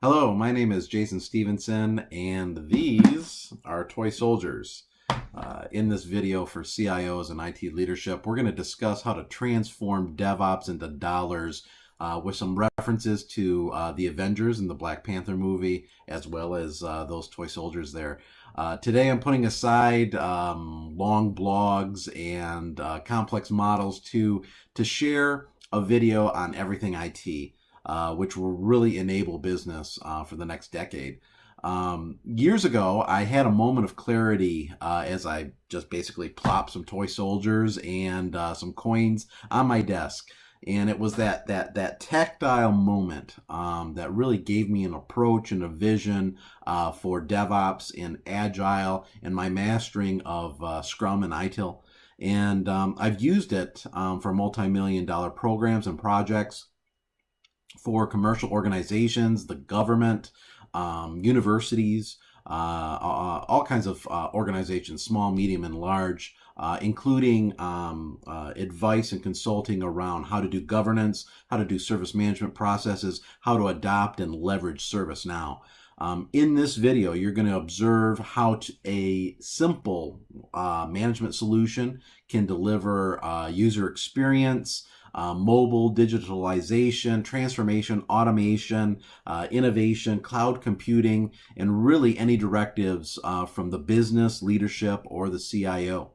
Hello, my name is Jason Stevenson, and these are Toy Soldiers. In this video for CIOs and IT leadership, we're going to discuss how to transform DevOps into dollars with some references to the Avengers and the Black Panther movie, as well as those toy soldiers there. Today, I'm putting aside long blogs and complex models to share a video on everything IT. Which will really enable business for the next decade. Years ago, I had a moment of clarity as I just basically plopped some toy soldiers and some coins on my desk. And it was that tactile moment that really gave me an approach and a vision for DevOps and Agile and my mastering of Scrum and ITIL. And I've used it for multi-million-dollar programs and projects for commercial organizations, the government, universities, all kinds of organizations, small, medium, and large, including advice and consulting around how to do governance, how to do service management processes, how to adopt and leverage ServiceNow. In this video, you're going to observe how a simple management solution can deliver user experience, mobile, digitalization, transformation, automation, innovation, cloud computing, and really any directives from the business, leadership, or the CIO.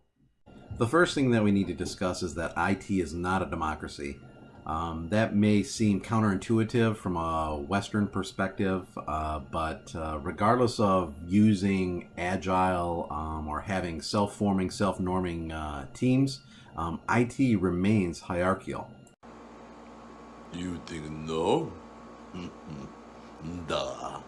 The first thing that we need to discuss is that IT is not a democracy. That may seem counterintuitive from a Western perspective, but regardless of using Agile or having self-forming, self-norming teams, IT remains hierarchical. You think no? Duh.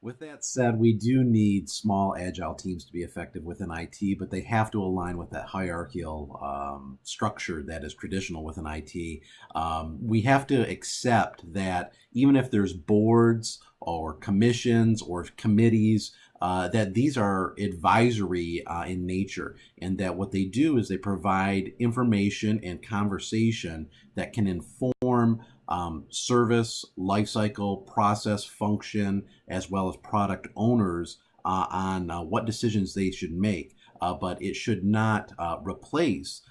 With that said, we do need small agile teams to be effective within IT, but they have to align with that hierarchical structure that is traditional within IT. We have to accept that even if there's boards or commissions or committees, that these are advisory in nature, and that what they do is they provide information and conversation that can inform service, lifecycle, process, function, as well as product owners on what decisions they should make. But it should not replace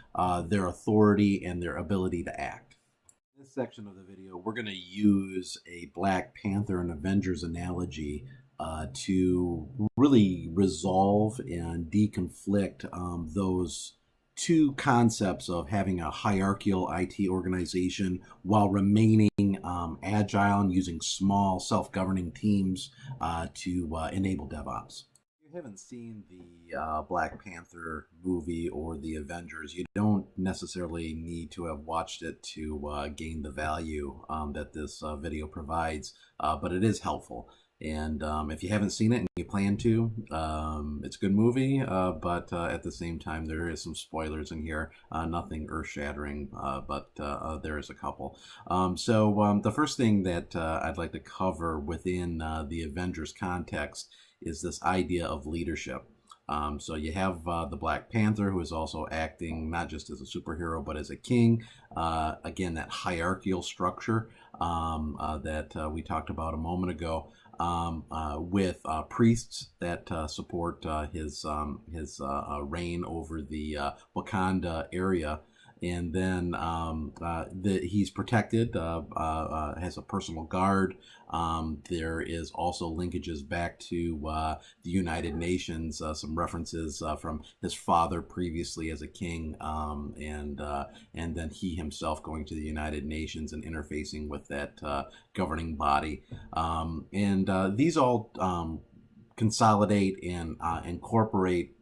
their authority and their ability to act. In this section of the video, we're going to use a Black Panther and Avengers analogy to really resolve and deconflict those two concepts of having a hierarchical IT organization while remaining agile and using small self-governing teams to enable DevOps. If you haven't seen the Black Panther movie or the Avengers, you don't necessarily need to have watched it to gain the value that this video provides, but it is helpful. And if you haven't seen it and you plan to, it's a good movie, but at the same time, there is some spoilers in here. Nothing earth-shattering, but there is a couple. So the first thing that I'd like to cover within the Avengers context is this idea of leadership. So you have the Black Panther, who is also acting not just as a superhero, but as a king. Again, that hierarchical structure that we talked about a moment ago. With priests that support his reign over the Wakanda area. And then he's protected, has a personal guard. There is also linkages back to the United Nations, some references from his father previously as a king, and then he himself going to the United Nations and interfacing with that governing body. These all consolidate and incorporate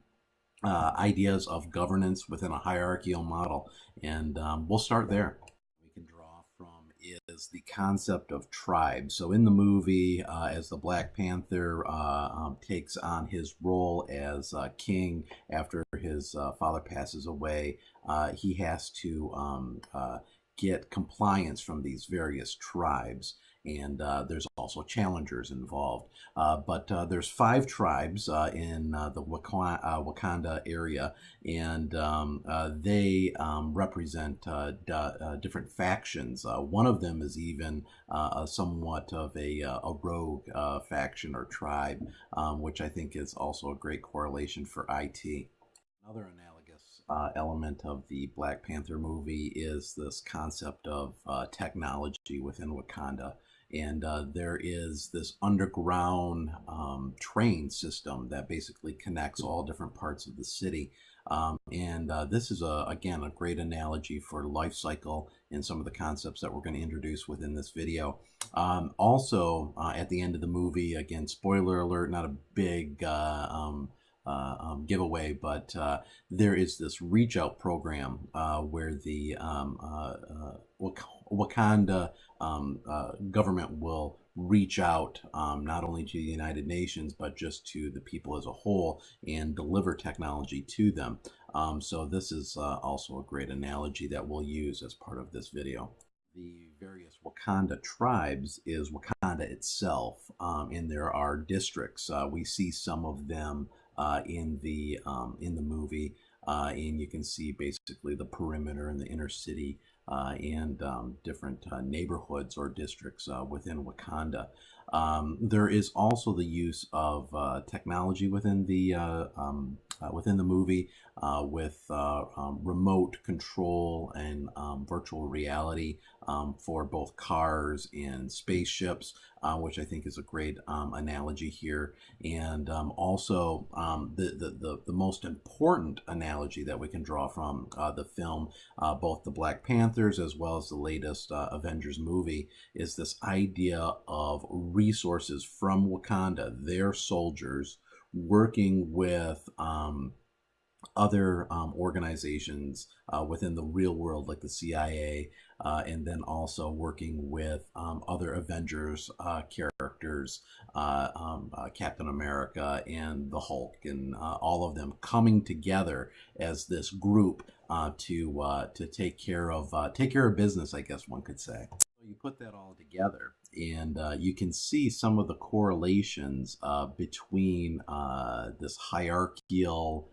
ideas of governance within a hierarchical model, and we'll start there. We can draw from is the concept of tribe. So in the movie, as the Black Panther takes on his role as king after his father passes away, he has to get compliance from these various tribes. and there's also challengers involved. But there's 5 tribes in the Wakanda area, and they represent different factions. One of them is even somewhat of a rogue faction or tribe, which I think is also a great correlation for IT. Another analogous element of the Black Panther movie is this concept of technology within Wakanda. And there is this underground train system that basically connects all different parts of the city. And this is, again, a great analogy for life cycle and some of the concepts that we're going to introduce within this video. Also, at the end of the movie, again, spoiler alert, not a big giveaway, but there is this reach out program where the Wakanda government will reach out not only to the United Nations, but just to the people as a whole and deliver technology to them. So this is also a great analogy that we'll use as part of this video. The various Wakanda tribes is Wakanda itself, and there are districts. We see some of them in the movie, and you can see basically the perimeter and the inner city and different neighborhoods or districts within Wakanda. There is also the use of technology within the movie with remote control and virtual reality for both cars and spaceships, which I think is a great analogy here. And also the most important analogy that we can draw from the film, both the Black Panthers as well as the latest Avengers movie, is this idea of resources from Wakanda, their soldiers, working with other organizations within the real world, like the CIA, and then also working with other Avengers characters, Captain America and the Hulk, and all of them coming together as this group to take care of business, I guess one could say. So you put that all together, and you can see some of the correlations between this hierarchical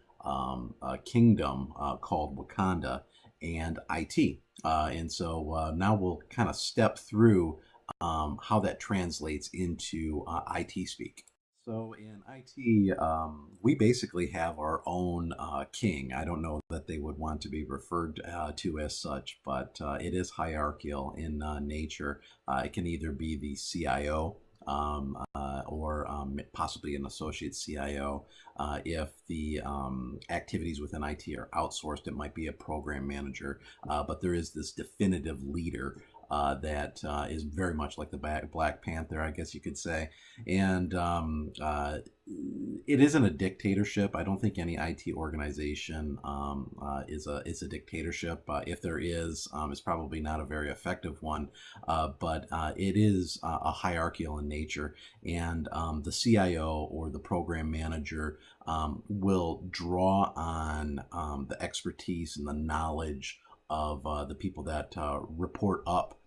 kingdom called Wakanda and IT. And so now we'll kind of step through how that translates into IT speak. So in IT, we basically have our own king. I don't know that they would want to be referred to as such, but it is hierarchical in nature. It can either be the CIO or possibly an associate CIO. If the activities within IT are outsourced, it might be a program manager, but there is this definitive leader that is very much like the Black Panther, I guess you could say. And it isn't a dictatorship. I don't think any IT organization is a dictatorship. If there is, it's probably not a very effective one. But it is a hierarchical in nature, and the CIO or the program manager will draw on the expertise and the knowledge of the people that report up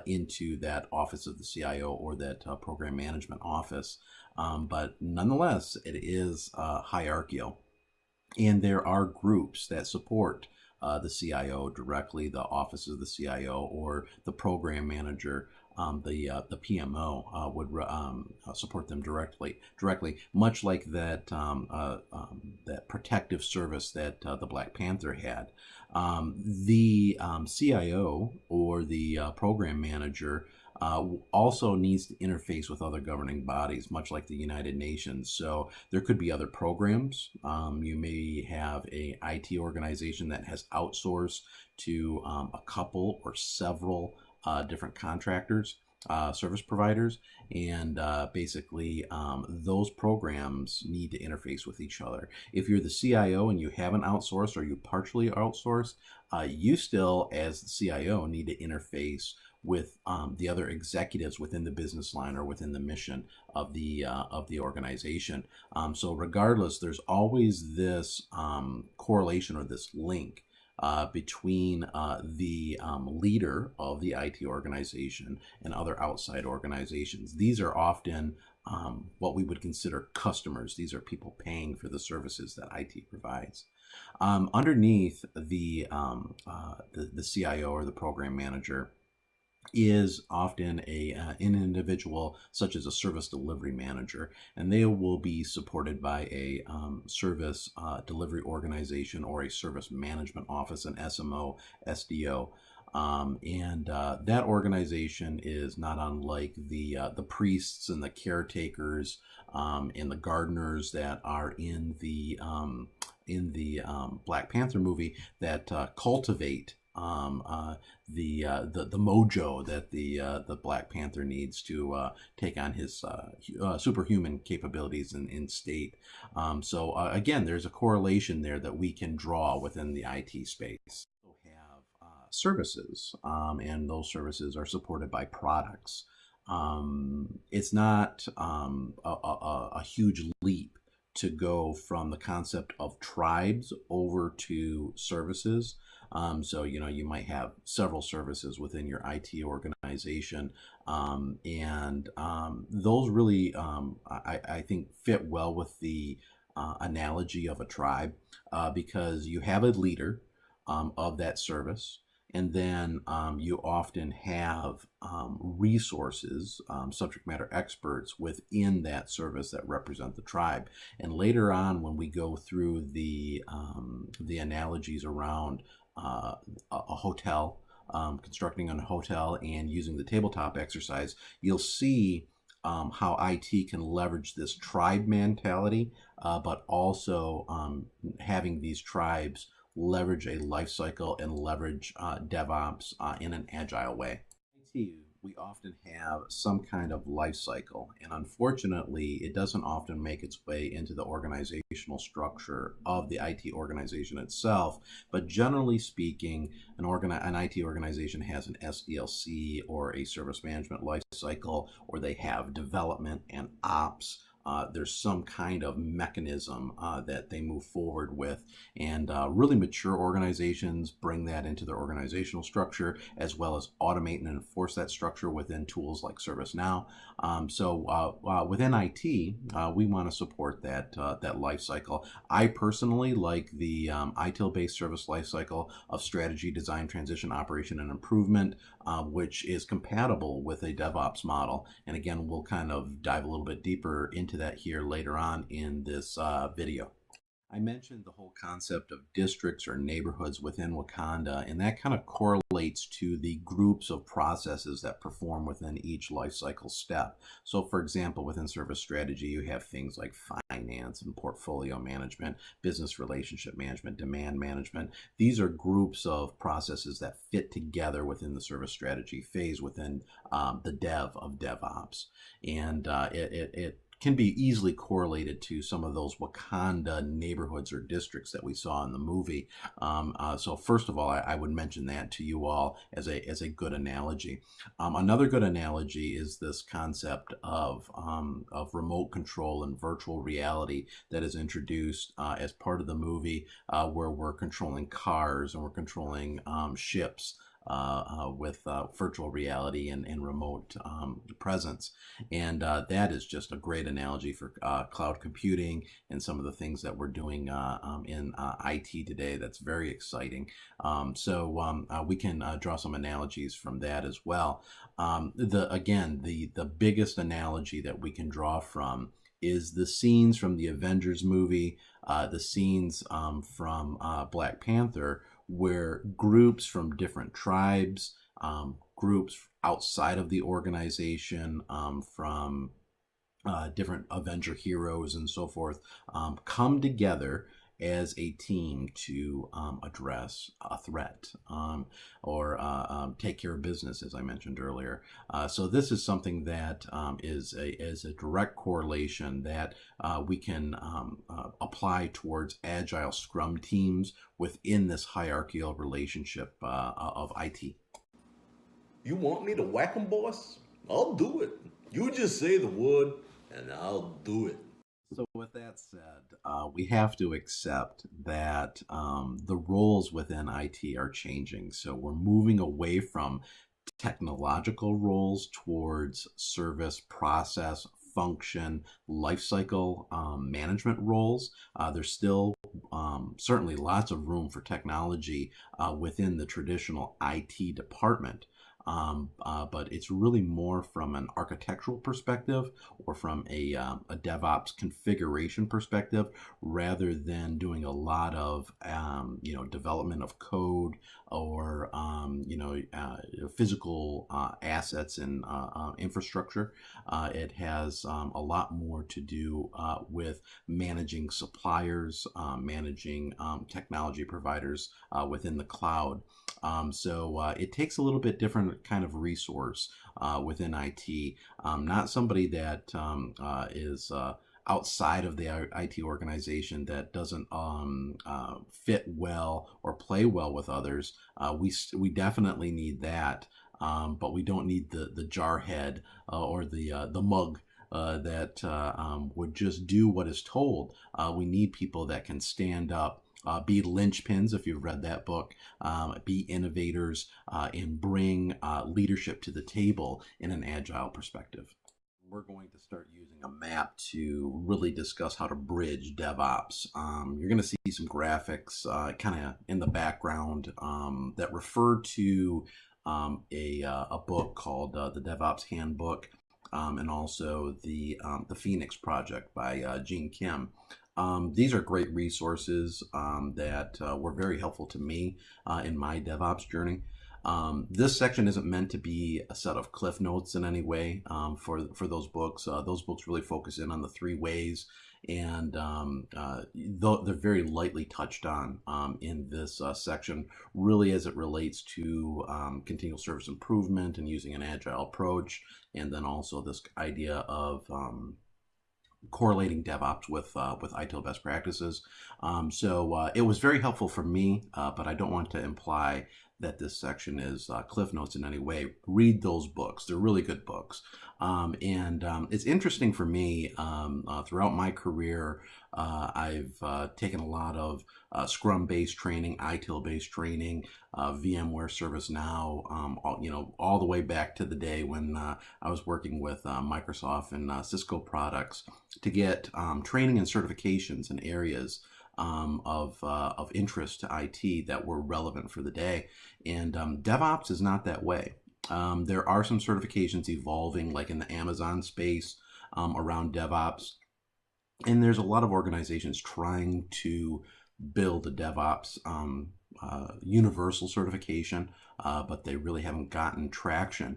into that office of the CIO or that program management office. But nonetheless, it is hierarchical. And there are groups that support the CIO directly, the office of the CIO or the program manager. The PMO would support them directly, much like that that protective service that the Black Panther had. The CIO or the program manager also needs to interface with other governing bodies, much like the United Nations. So there could be other programs. You may have a IT organization that has outsourced to a couple or several different contractors, service providers, and basically those programs need to interface with each other. If you're the CIO and you haven't outsourced or you partially outsourced, you still, as the CIO, need to interface with the other executives within the business line or within the mission of the organization. So regardless, there's always this correlation or this link between the leader of the IT organization and other outside organizations. These are often what we would consider customers. These are people paying for the services that IT provides. Underneath the CIO or the program manager is often an individual such as a service delivery manager, and they will be supported by a service delivery organization or a service management office, an SMO, SDO. That organization is not unlike the priests and the caretakers and the gardeners that are in the Black Panther movie that cultivate the mojo that the Black Panther needs to take on his superhuman capabilities in state. So again, there's a correlation there that we can draw within the IT space. We have services, and those services are supported by products. It's not a huge leap to go from the concept of tribes over to services. So, you might have several services within your IT organization. Those really, I think, fit well with the analogy of a tribe because you have a leader of that service. And then you often have resources, subject matter experts within that service that represent the tribe. And later on, when we go through the analogies around a hotel, constructing a hotel and using the tabletop exercise, you'll see how IT can leverage this tribe mentality, but also having these tribes leverage a life cycle and leverage DevOps in an agile way. IT, we often have some kind of life cycle, and unfortunately, it doesn't often make its way into the organizational structure of the IT organization itself. But generally speaking, an IT organization has an SDLC or a service management life cycle, or they have development and ops. There's some kind of mechanism that they move forward with. And really mature organizations bring that into their organizational structure, as well as automate and enforce that structure within tools like ServiceNow. Within IT, we want to support that life cycle. I personally like the ITIL-based service life cycle of strategy, design, transition, operation, and improvement, which is compatible with a DevOps model. And again, we'll kind of dive a little bit deeper into that here later on in this video. I mentioned the whole concept of districts or neighborhoods within Wakanda, and that kind of correlates to the groups of processes that perform within each life cycle step. So, for example, within service strategy, you have things like finance and portfolio management, business relationship management, demand management. These are groups of processes that fit together within the service strategy phase within the dev of DevOps. And it can be easily correlated to some of those Wakanda neighborhoods or districts that we saw in the movie. So first of all, I would mention that to you all as a good analogy. Another good analogy is this concept of remote control and virtual reality that is introduced as part of the movie, where we're controlling cars and we're controlling ships. With virtual reality and remote presence. And that is just a great analogy for cloud computing and some of the things that we're doing in IT today. That's very exciting. We can draw some analogies from that as well. The biggest analogy that we can draw from is the scenes from the Avengers movie, the scenes from Black Panther, where groups from different tribes, groups outside of the organization, from different Avenger heroes and so forth, come together as a team to address a threat or take care of business, as I mentioned earlier. So this is something that is a direct correlation that we can apply towards Agile Scrum teams within this hierarchical relationship of IT. You want me to whack 'em, boss? I'll do it. You just say the word, and I'll do it. So, with that said, we have to accept that the roles within IT are changing. So, we're moving away from technological roles towards service, process, function, lifecycle management roles. There's still certainly lots of room for technology within the traditional IT department. But it's really more from an architectural perspective or from a DevOps configuration perspective, rather than doing a lot of development of code or physical assets and infrastructure. It has a lot more to do with managing suppliers, managing technology providers within the cloud. So it takes a little bit different kind of resource within IT. Not somebody that is outside of the IT organization that doesn't fit well or play well with others. We definitely need that, but we don't need the jarhead or the mug. That would just do what is told. We need people that can stand up, be linchpins, if you've read that book, be innovators, and bring leadership to the table in an agile perspective. We're going to start using a map to really discuss how to bridge DevOps. You're going to see some graphics kind of in the background that refer to a book called the DevOps Handbook, and also the Phoenix Project by Gene Kim. These are great resources that were very helpful to me in my DevOps journey. This section isn't meant to be a set of cliff notes in any way for those books. Those books really focus in on the three ways, and they're very lightly touched on in this section, really as it relates to continual service improvement and using an agile approach, and then also this idea of correlating DevOps with ITIL best practices. So it was very helpful for me, but I don't want to imply that this section is cliff notes in any way. Read those books; they're really good books. And it's interesting for me throughout my career. I've taken a lot of Scrum-based training, ITIL-based training, VMware, ServiceNow, all the way back to the day when I was working with Microsoft and Cisco products to get training and certifications in areas of interest to IT that were relevant for the day. And DevOps is not that way. There are some certifications evolving, like in the Amazon space around DevOps. And there's a lot of organizations trying to build a DevOps universal certification, but they really haven't gotten traction.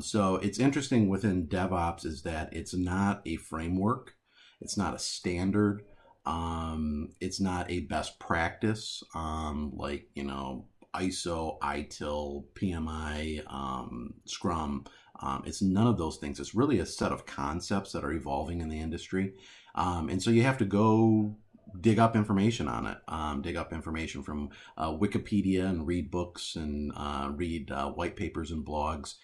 So it's interesting within DevOps is that it's not a framework, it's not a standard, it's not a best practice like ISO, ITIL, PMI, Scrum. It's none of those things. It's really a set of concepts that are evolving in the industry. And so you have to go dig up information on it, dig up information from Wikipedia and read books and read white papers and blogs,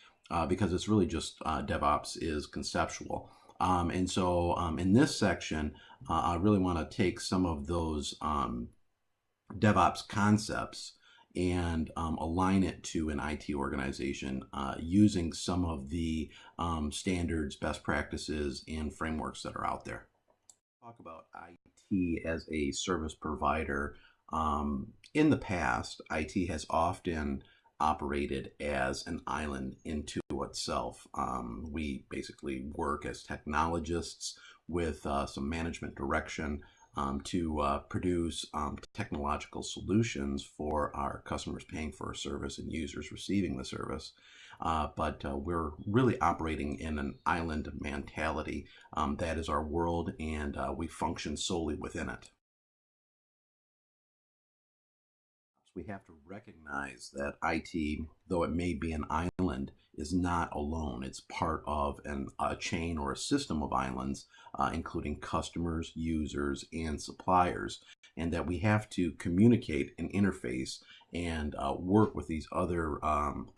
because it's really just DevOps is conceptual. And so in this section, I really want to take some of those DevOps concepts and align it to an IT organization using some of the standards, best practices, and frameworks that are out there. Talk about IT as a service provider. In the past, IT has often operated as an island into itself. We basically work as technologists with some management direction to produce technological solutions for our customers paying for a service and users receiving the service. But we're really operating in an island mentality. That is our world, and we function solely within it. We have to recognize that IT, though it may be an island, is not alone. It's part of a chain or a system of islands, including customers, users, and suppliers, and that we have to communicate and interface and work with these other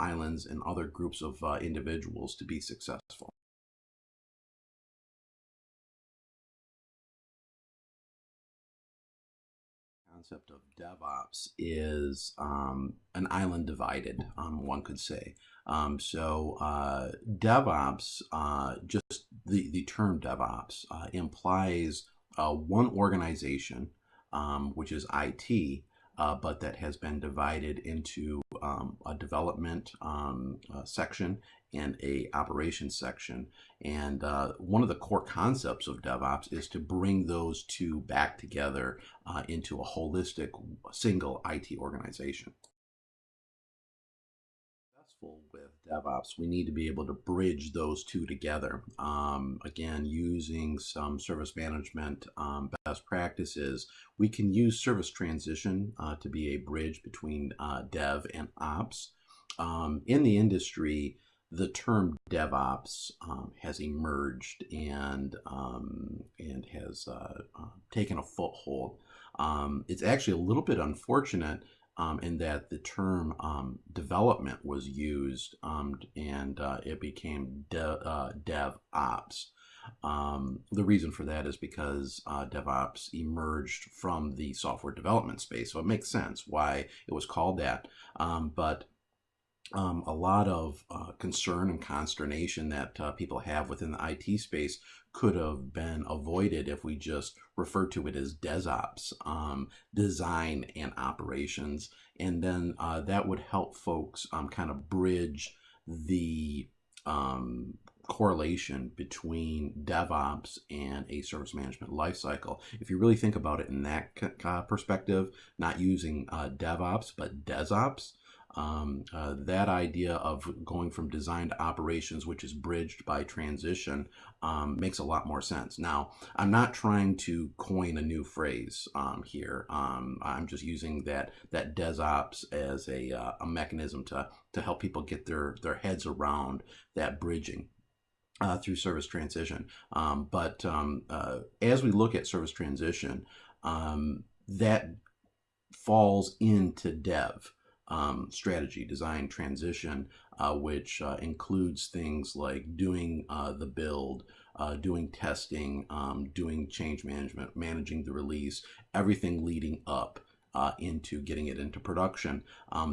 islands and other groups of individuals to be successful. Concept of DevOps is an island divided, one could say. DevOps, just the term DevOps, implies one organization, which is IT, but that has been divided into a development section and a operations section. And one of the core concepts of DevOps is to bring those two back together into a holistic single IT organization. Successful with DevOps, we need to be able to bridge those two together. Again, using some service management best practices, we can use service transition to be a bridge between dev and ops. In the industry, the term DevOps has emerged and has taken a foothold. It's actually a little bit unfortunate in that the term development was used and it became DevOps. The reason for that is because DevOps emerged from the software development space, so it makes sense why it was called that. But a lot of concern and consternation that people have within the IT space could have been avoided if we just refer to it as DevOps, design and operations. And then that would help folks kind of bridge the correlation between DevOps and a service management lifecycle. If you really think about it in that perspective, not using DevOps, but DevOps, that idea of going from design to operations, which is bridged by transition, makes a lot more sense. Now, I'm not trying to coin a new phrase here. I'm just using that DevOps as a mechanism to help people get their heads around that bridging through service transition. But as we look at service transition, that falls into dev. Strategy, design, transition, which includes things like doing the build, doing testing, doing change management, managing the release, everything leading up into getting it into production.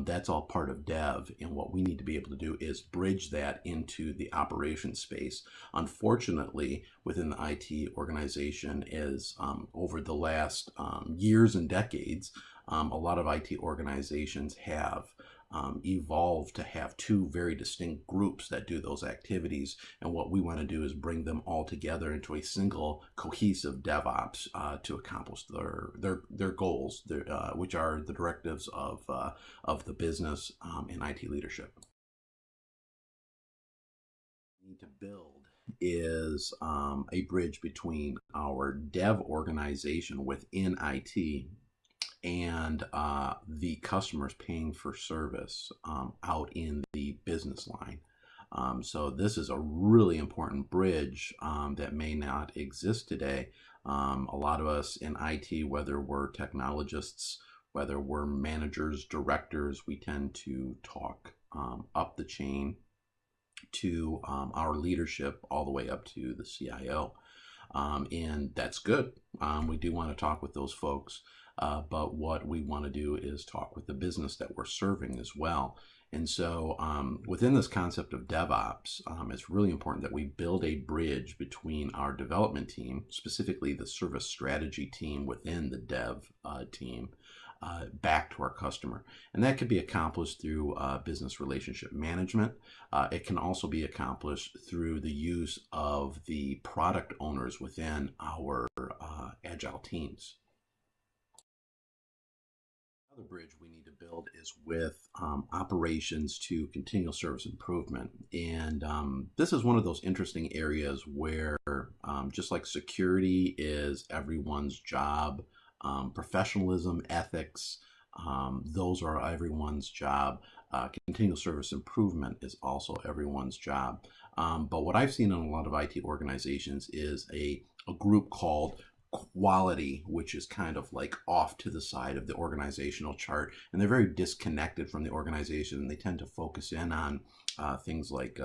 That's all part of dev, and what we need to be able to do is bridge that into the operation space. Unfortunately, within the IT organization, is over the last years and decades, a lot of IT organizations have evolved to have two very distinct groups that do those activities. And what we want to do is bring them all together into a single cohesive DevOps to accomplish their goals, which are the directives of the business and IT leadership. We need to build is a bridge between our dev organization within IT and the customers paying for service out in the business line. So this is a really important bridge that may not exist today. A lot of us in IT, whether we're technologists, whether we're managers, directors, we tend to talk up the chain to our leadership all the way up to the CIO. And that's good. We do want to talk with those folks. But what we want to do is talk with the business that we're serving as well. And so within this concept of DevOps, it's really important that we build a bridge between our development team, specifically the service strategy team within the dev team, back to our customer. And that could be accomplished through business relationship management. It can also be accomplished through the use of the product owners within our Agile teams. Another bridge we need to build is with operations to continual service improvement. And this is one of those interesting areas where just like security is everyone's job, professionalism, ethics, those are everyone's job. Continual service improvement is also everyone's job. But what I've seen in a lot of IT organizations is a group called quality, which is kind of like off to the side of the organizational chart, and they're very disconnected from the organization, and they tend to focus in on things like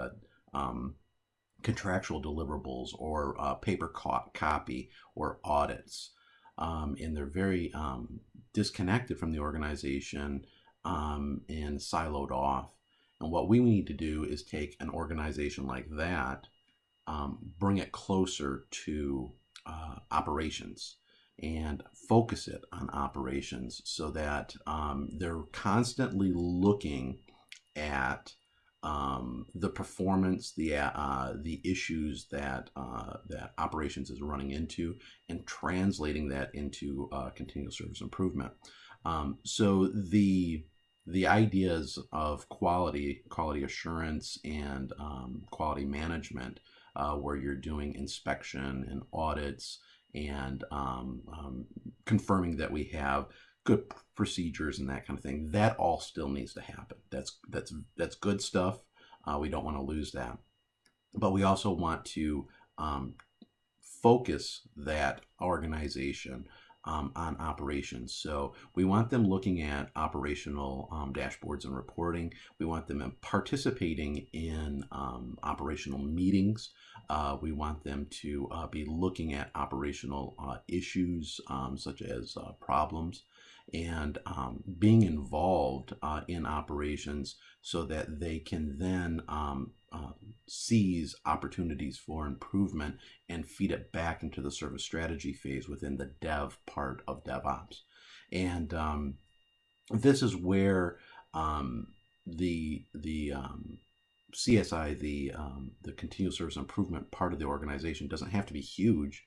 contractual deliverables or paper copy or audits. and they're very disconnected from the organization and siloed off. And what we need to do is take an organization like that, bring it closer to operations and focus it on operations so that they're constantly looking at the performance, the issues that that operations is running into, and translating that into continuous service improvement. So the ideas of quality assurance, and quality management, where you're doing inspection and audits, and confirming that we have good procedures and that kind of thing. That all still needs to happen. That's good stuff. We don't want to lose that, but we also want to focus that organization on operations. So we want them looking at operational dashboards and reporting. We want them participating in operational meetings. We want them to be looking at operational issues, such as problems, and being involved in operations so that they can then seize opportunities for improvement and feed it back into the service strategy phase within the dev part of DevOps. And this is where the CSI, the continuous service improvement part of the organization, doesn't have to be huge.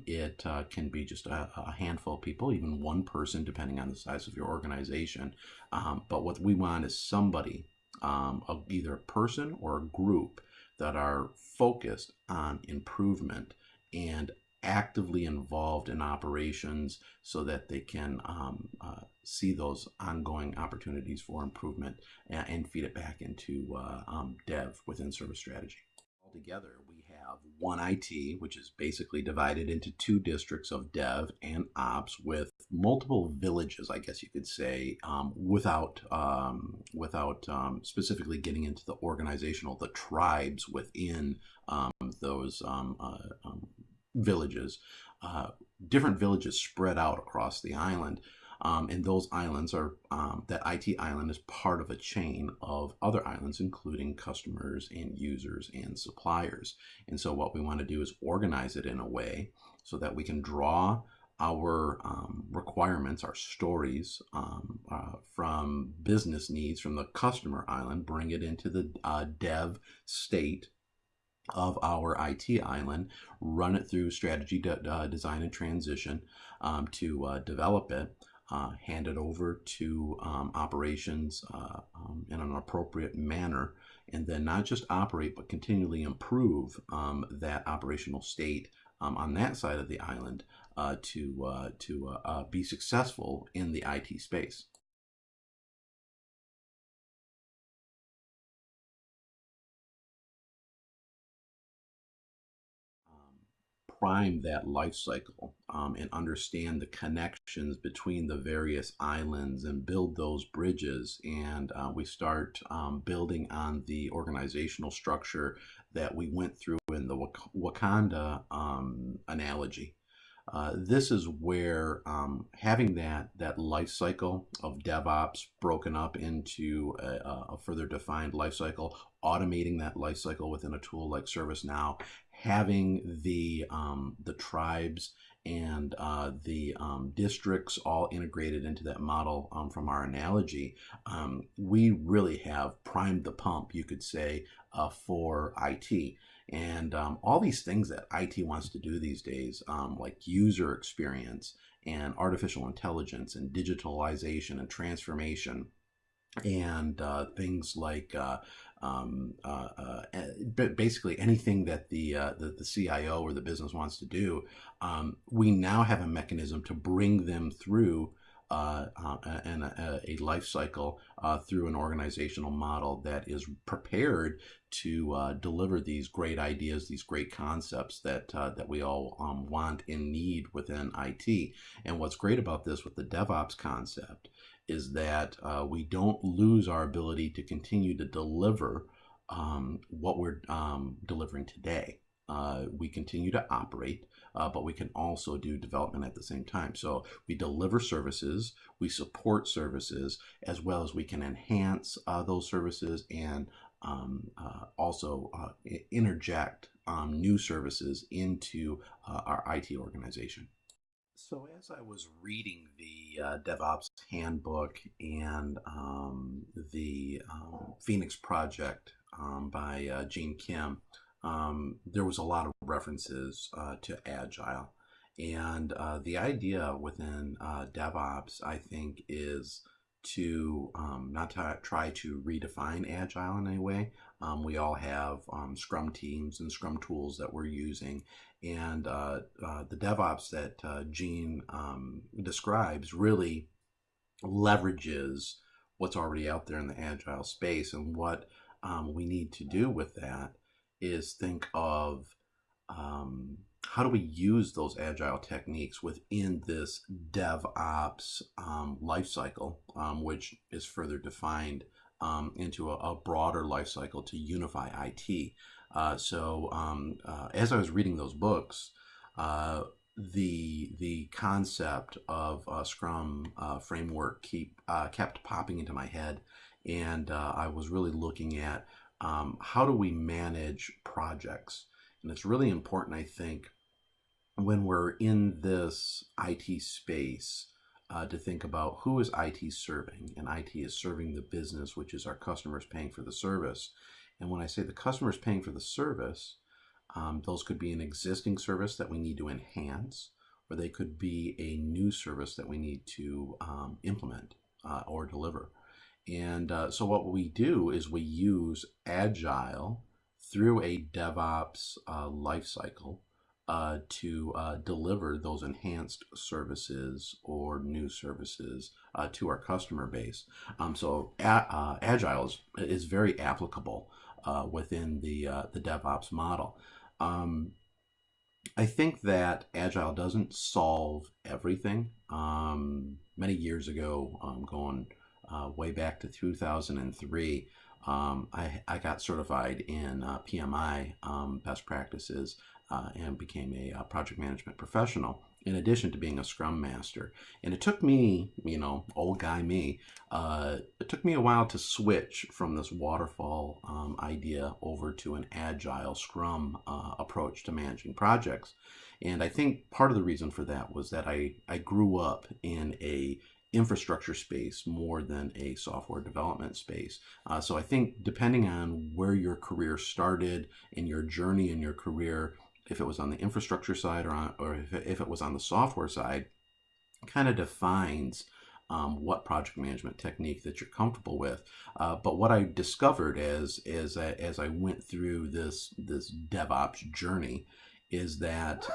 It can be just a handful of people, even one person, depending on the size of your organization. But what we want is somebody, either a person or a group, that are focused on improvement and actively involved in operations so that they can see those ongoing opportunities for improvement and feed it back into dev within service strategy. Altogether, we have one IT, which is basically divided into two districts of dev and ops, with multiple villages, I guess you could say, without specifically getting into the the tribes within those villages. Different villages spread out across the island. And those islands are, that IT island is part of a chain of other islands, including customers and users and suppliers. And so what we want to do is organize it in a way so that we can draw our requirements, our stories, from business needs from the customer island, bring it into the dev state of our IT island, run it through strategy, design, and transition to develop it, hand it over to operations in an appropriate manner, and then not just operate, but continually improve that operational state on that side of the island to be successful in the IT space. Prime that life cycle and understand the connections between the various islands and build those bridges. And we start building on the organizational structure that we went through in the Wakanda analogy. This is where having that life cycle of DevOps broken up into a further defined life cycle, automating that life cycle within a tool like ServiceNow, having the tribes and the districts all integrated into that model from our analogy, we really have primed the pump, you could say, for IT. And all these things that IT wants to do these days, like user experience and artificial intelligence and digitalization and transformation, and things like basically anything that the CIO or the business wants to do, we now have a mechanism to bring them through a life cycle through an organizational model that is prepared to deliver these great ideas, these great concepts that we all want and need within IT. And what's great about this with the DevOps concept is that we don't lose our ability to continue to deliver what we're delivering today. we continue to operate, but we can also do development at the same time. So we deliver services, we support services, as well as we can enhance those services and also interject new services into our IT organization. So, as I was reading the DevOps handbook and the Phoenix Project by Gene Kim, there was a lot of references to Agile. And the idea within DevOps, I think, is to not to try to redefine Agile in any way. We all have Scrum teams and Scrum tools that we're using. And the DevOps that Gene describes really leverages what's already out there in the Agile space. And what we need to do with that is think of how do we use those agile techniques within this DevOps lifecycle, which is further defined into a broader lifecycle to unify IT. As I was reading those books, the concept of Scrum framework kept popping into my head, and I was really looking at how do we manage projects. And it's really important, I think, when we're in this IT space, to think about who is IT serving. And IT is serving the business, which is our customers paying for the service. And when I say the customers paying for the service, those could be an existing service that we need to enhance, or they could be a new service that we need to implement or deliver. And so what we do is we use Agile through a DevOps lifecycle to deliver those enhanced services or new services to our customer base. Agile is very applicable within the DevOps model. I think that Agile doesn't solve everything. Many years ago, going way back to 2003, I got certified in PMI best practices and became a project management professional in addition to being a Scrum Master. And it took me, old guy me, it took me a while to switch from this waterfall idea over to an Agile Scrum approach to managing projects. And I think part of the reason for that was that I grew up in a infrastructure space more than a software development space. So I think depending on where your career started and your journey in your career, if it was on the infrastructure side or if it was on the software side, kind of defines what project management technique that you're comfortable with. But what I discovered as I went through this DevOps journey is that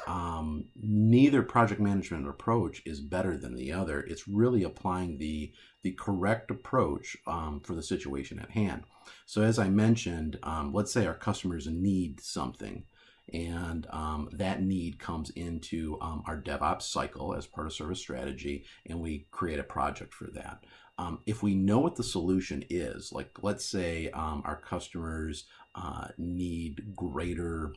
neither project management approach is better than the other. It's really applying the correct approach for the situation at hand. So as I mentioned, let's say our customers need something, and that need comes into our DevOps cycle as part of service strategy, and we create a project for that. If we know what the solution is, like let's say our customers need greater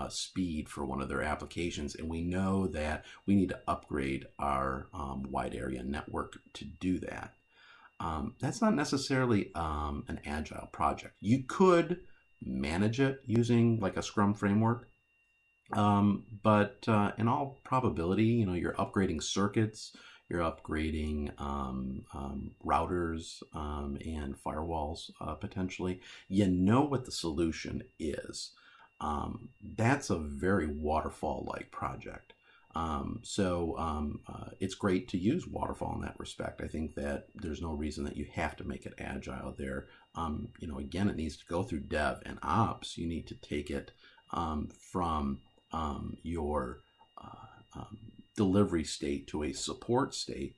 speed for one of their applications, and we know that we need to upgrade our wide area network to do that. That's not necessarily an agile project. You could manage it using like a Scrum framework, but in all probability, you're upgrading circuits, you're upgrading routers and firewalls potentially. You know what the solution is. That's a very waterfall-like project. It's great to use waterfall in that respect. I think that there's no reason that you have to make it agile there. Again, it needs to go through dev and ops. You need to take it from your delivery state to a support state.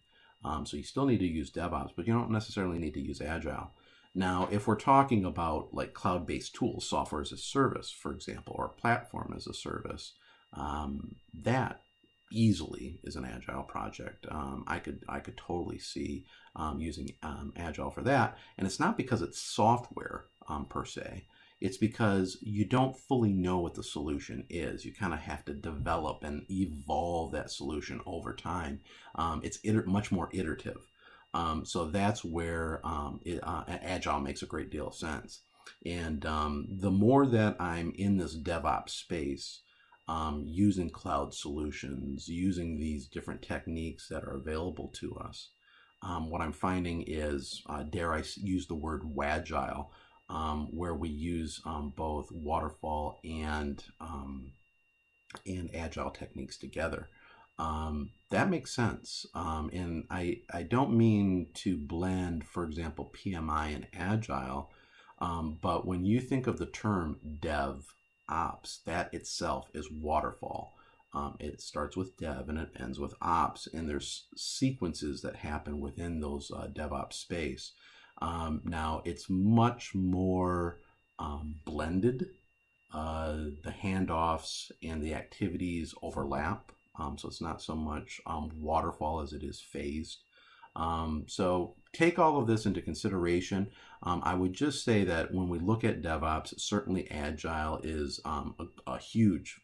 So you still need to use DevOps, but you don't necessarily need to use Agile. Now, if we're talking about like cloud-based tools, software as a service, for example, or platform as a service, that easily is an Agile project. I could totally see using Agile for that, and it's not because it's software per se. It's because you don't fully know what the solution is. You kind of have to develop and evolve that solution over time. It's much more iterative. So that's where Agile makes a great deal of sense. And the more that I'm in this DevOps space, using cloud solutions, using these different techniques that are available to us, what I'm finding is, dare I use the word wagile, where we use both waterfall and agile techniques together. That makes sense. And I don't mean to blend, for example, PMI and agile, but when you think of the term DevOps, that itself is waterfall. It starts with dev and it ends with ops, and there's sequences that happen within those DevOps space. Now it's much more blended. The handoffs and the activities overlap, so it's not so much waterfall as it is phased. So take all of this into consideration. I would just say that when we look at DevOps, certainly Agile is a huge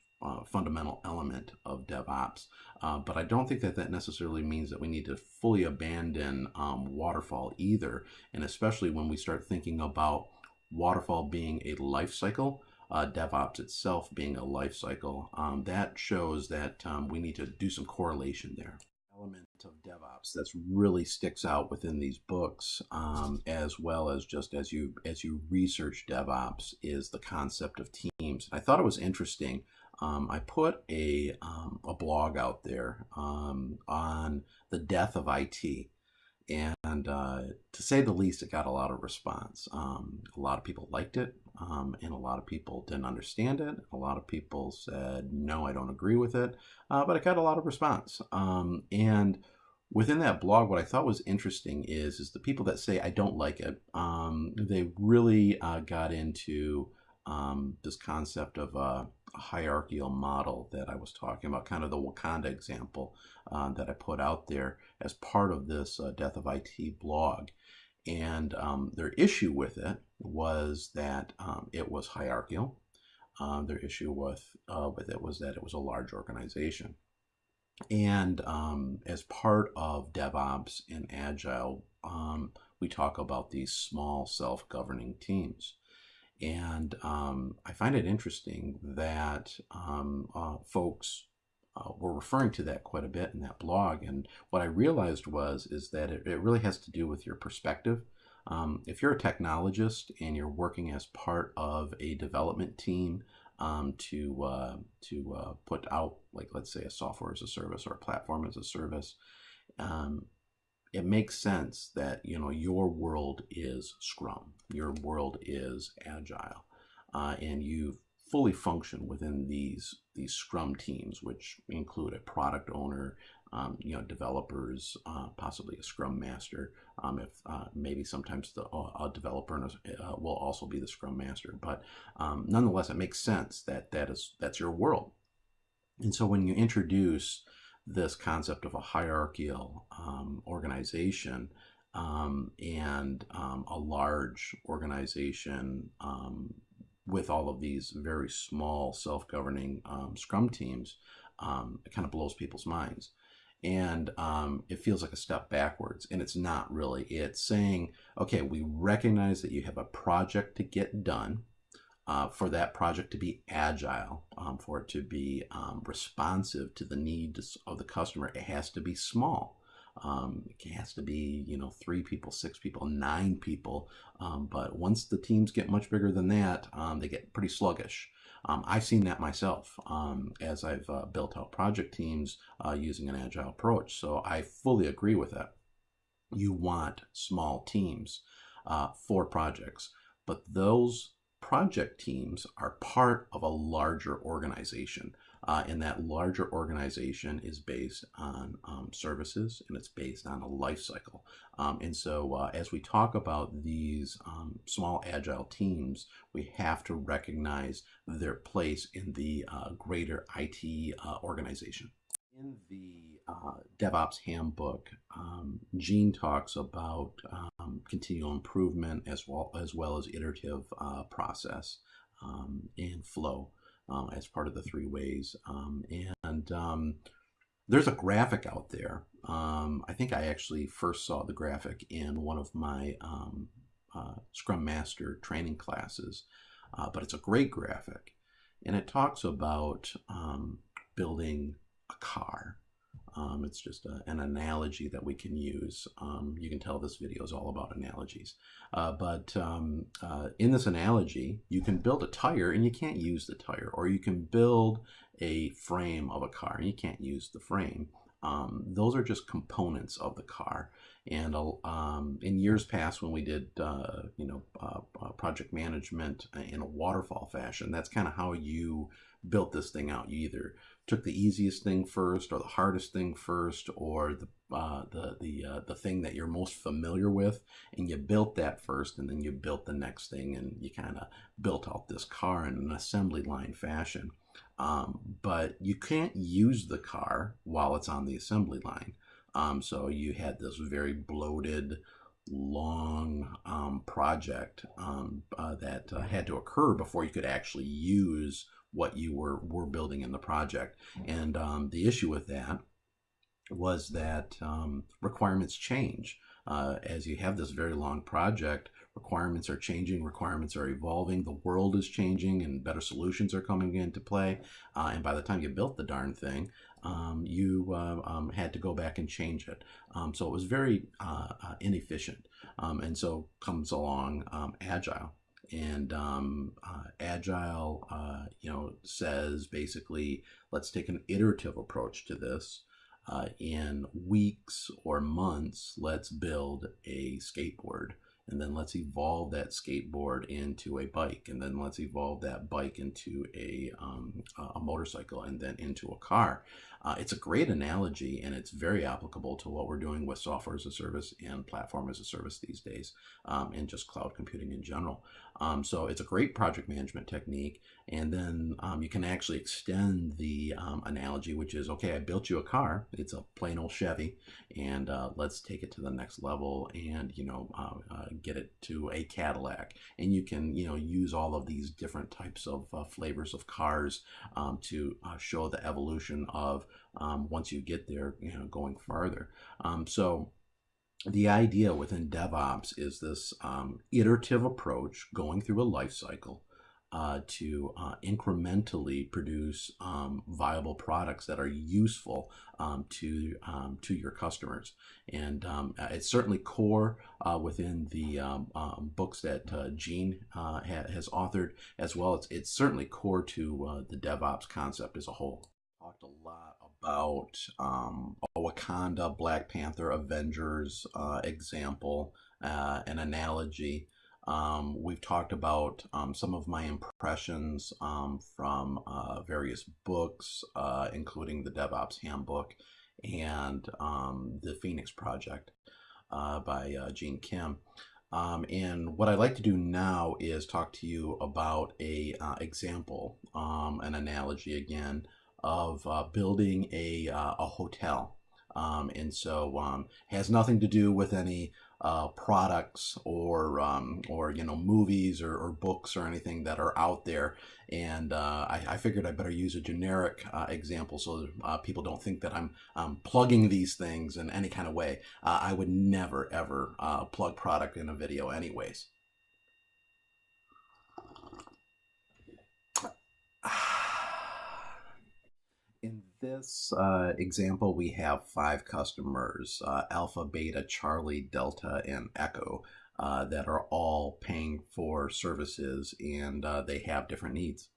fundamental element of DevOps, but I don't think that that necessarily means that we need to fully abandon waterfall either, and especially when we start thinking about waterfall being a life cycle, DevOps itself being a life cycle, that shows that we need to do some correlation there. Element of DevOps that's really sticks out within these books, as well as just as you research DevOps, is the concept of teams. I thought it was interesting. I put a blog out there on the death of IT. And to say the least, it got a lot of response. A lot of people liked it, and a lot of people didn't understand it. A lot of people said, no, I don't agree with it, but it got a lot of response. And within that blog, what I thought was interesting is the people that say I don't like it, they really got into this concept of a hierarchical model that I was talking about, kind of the Wakanda example that I put out there as part of this Death of IT blog. And their issue with it was that it was hierarchical. Their issue with it was that it was a large organization. And as part of DevOps and Agile, we talk about these small self-governing teams. And I find it interesting that folks were referring to that quite a bit in that blog. And what I realized is that it really has to do with your perspective. If you're a technologist and you're working as part of a development team to put out, like, let's say, a software as a service or a platform as a service, it makes sense that your world is Scrum, your world is Agile, and you fully function within these Scrum teams, which include a product owner, developers, possibly a Scrum master. If maybe sometimes a developer will also be the Scrum master, but nonetheless, it makes sense that that's your world. And so when you introduce this concept of a hierarchical organization and a large organization with all of these very small self-governing Scrum teams, it kind of blows people's minds. And it feels like a step backwards, and it's not really. It's saying, okay, we recognize that you have a project to get done. For that project to be agile, for it to be responsive to the needs of the customer, it has to be small. It has to be, 3 people, 6 people, 9 people. But once the teams get much bigger than that, they get pretty sluggish. I've seen that myself as I've built out project teams using an agile approach. So I fully agree with that. You want small teams for projects, but those project teams are part of a larger organization, and that larger organization is based on services, and it's based on a life cycle. And so as we talk about these small agile teams, we have to recognize their place in the greater IT organization. In the DevOps handbook, Gene talks about continual improvement as well as iterative process and flow as part of the three ways. And there's a graphic out there. I think I actually first saw the graphic in one of my Scrum Master training classes, but it's a great graphic, and it talks about building a car. It's just an analogy that we can use. You can tell this video is all about analogies. But in this analogy, you can build a tire and you can't use the tire, or you can build a frame of a car and you can't use the frame. Those are just components of the car. And in years past, when we did project management in a waterfall fashion, that's kind of how you built this thing out. You either took the easiest thing first, or the hardest thing first, or the thing that you're most familiar with, and you built that first, and then you built the next thing, and you kind of built out this car in an assembly line fashion. But you can't use the car while it's on the assembly line. So you had this very bloated, long project that had to occur before you could actually use what you were building in the project. And the issue with that was that requirements change. As you have this very long project, requirements are changing, requirements are evolving, the world is changing, and better solutions are coming into play. And by the time you built the darn thing, you had to go back and change it. So it was very inefficient. And so comes along Agile. And Agile, says basically, let's take an iterative approach to this. In weeks or months, let's build a skateboard. And then let's evolve that skateboard into a bike. And then let's evolve that bike into a motorcycle, and then into a car. It's a great analogy, and it's very applicable to what we're doing with software as a service and platform as a service these days, and just cloud computing in general. So it's a great project management technique. And then you can actually extend the analogy, which is, okay, I built you a car. It's a plain old Chevy, and let's take it to the next level and, get it to a Cadillac. And you can, use all of these different types of flavors of cars to show the evolution of once you get there, going farther. So the idea within DevOps is this iterative approach going through a life cycle to incrementally produce viable products that are useful to your customers. And it's certainly core within the books that Gene has authored as well. It's certainly core to the DevOps concept as a whole. Talked a lot about a Wakanda Black Panther Avengers example, an analogy. We've talked about some of my impressions from various books, including the DevOps Handbook and the Phoenix Project by Gene Kim. And what I'd like to do now is talk to you about a example, an analogy again, of building a hotel. And so has nothing to do with any products or movies or books or anything that are out there. And I figured I better use a generic example so that people don't think that I'm plugging these things in any kind of way. I would never, ever plug product in a video anyways. In this example, we have 5 customers, Alpha, Beta, Charlie, Delta, and Echo, that are all paying for services, and they have different needs.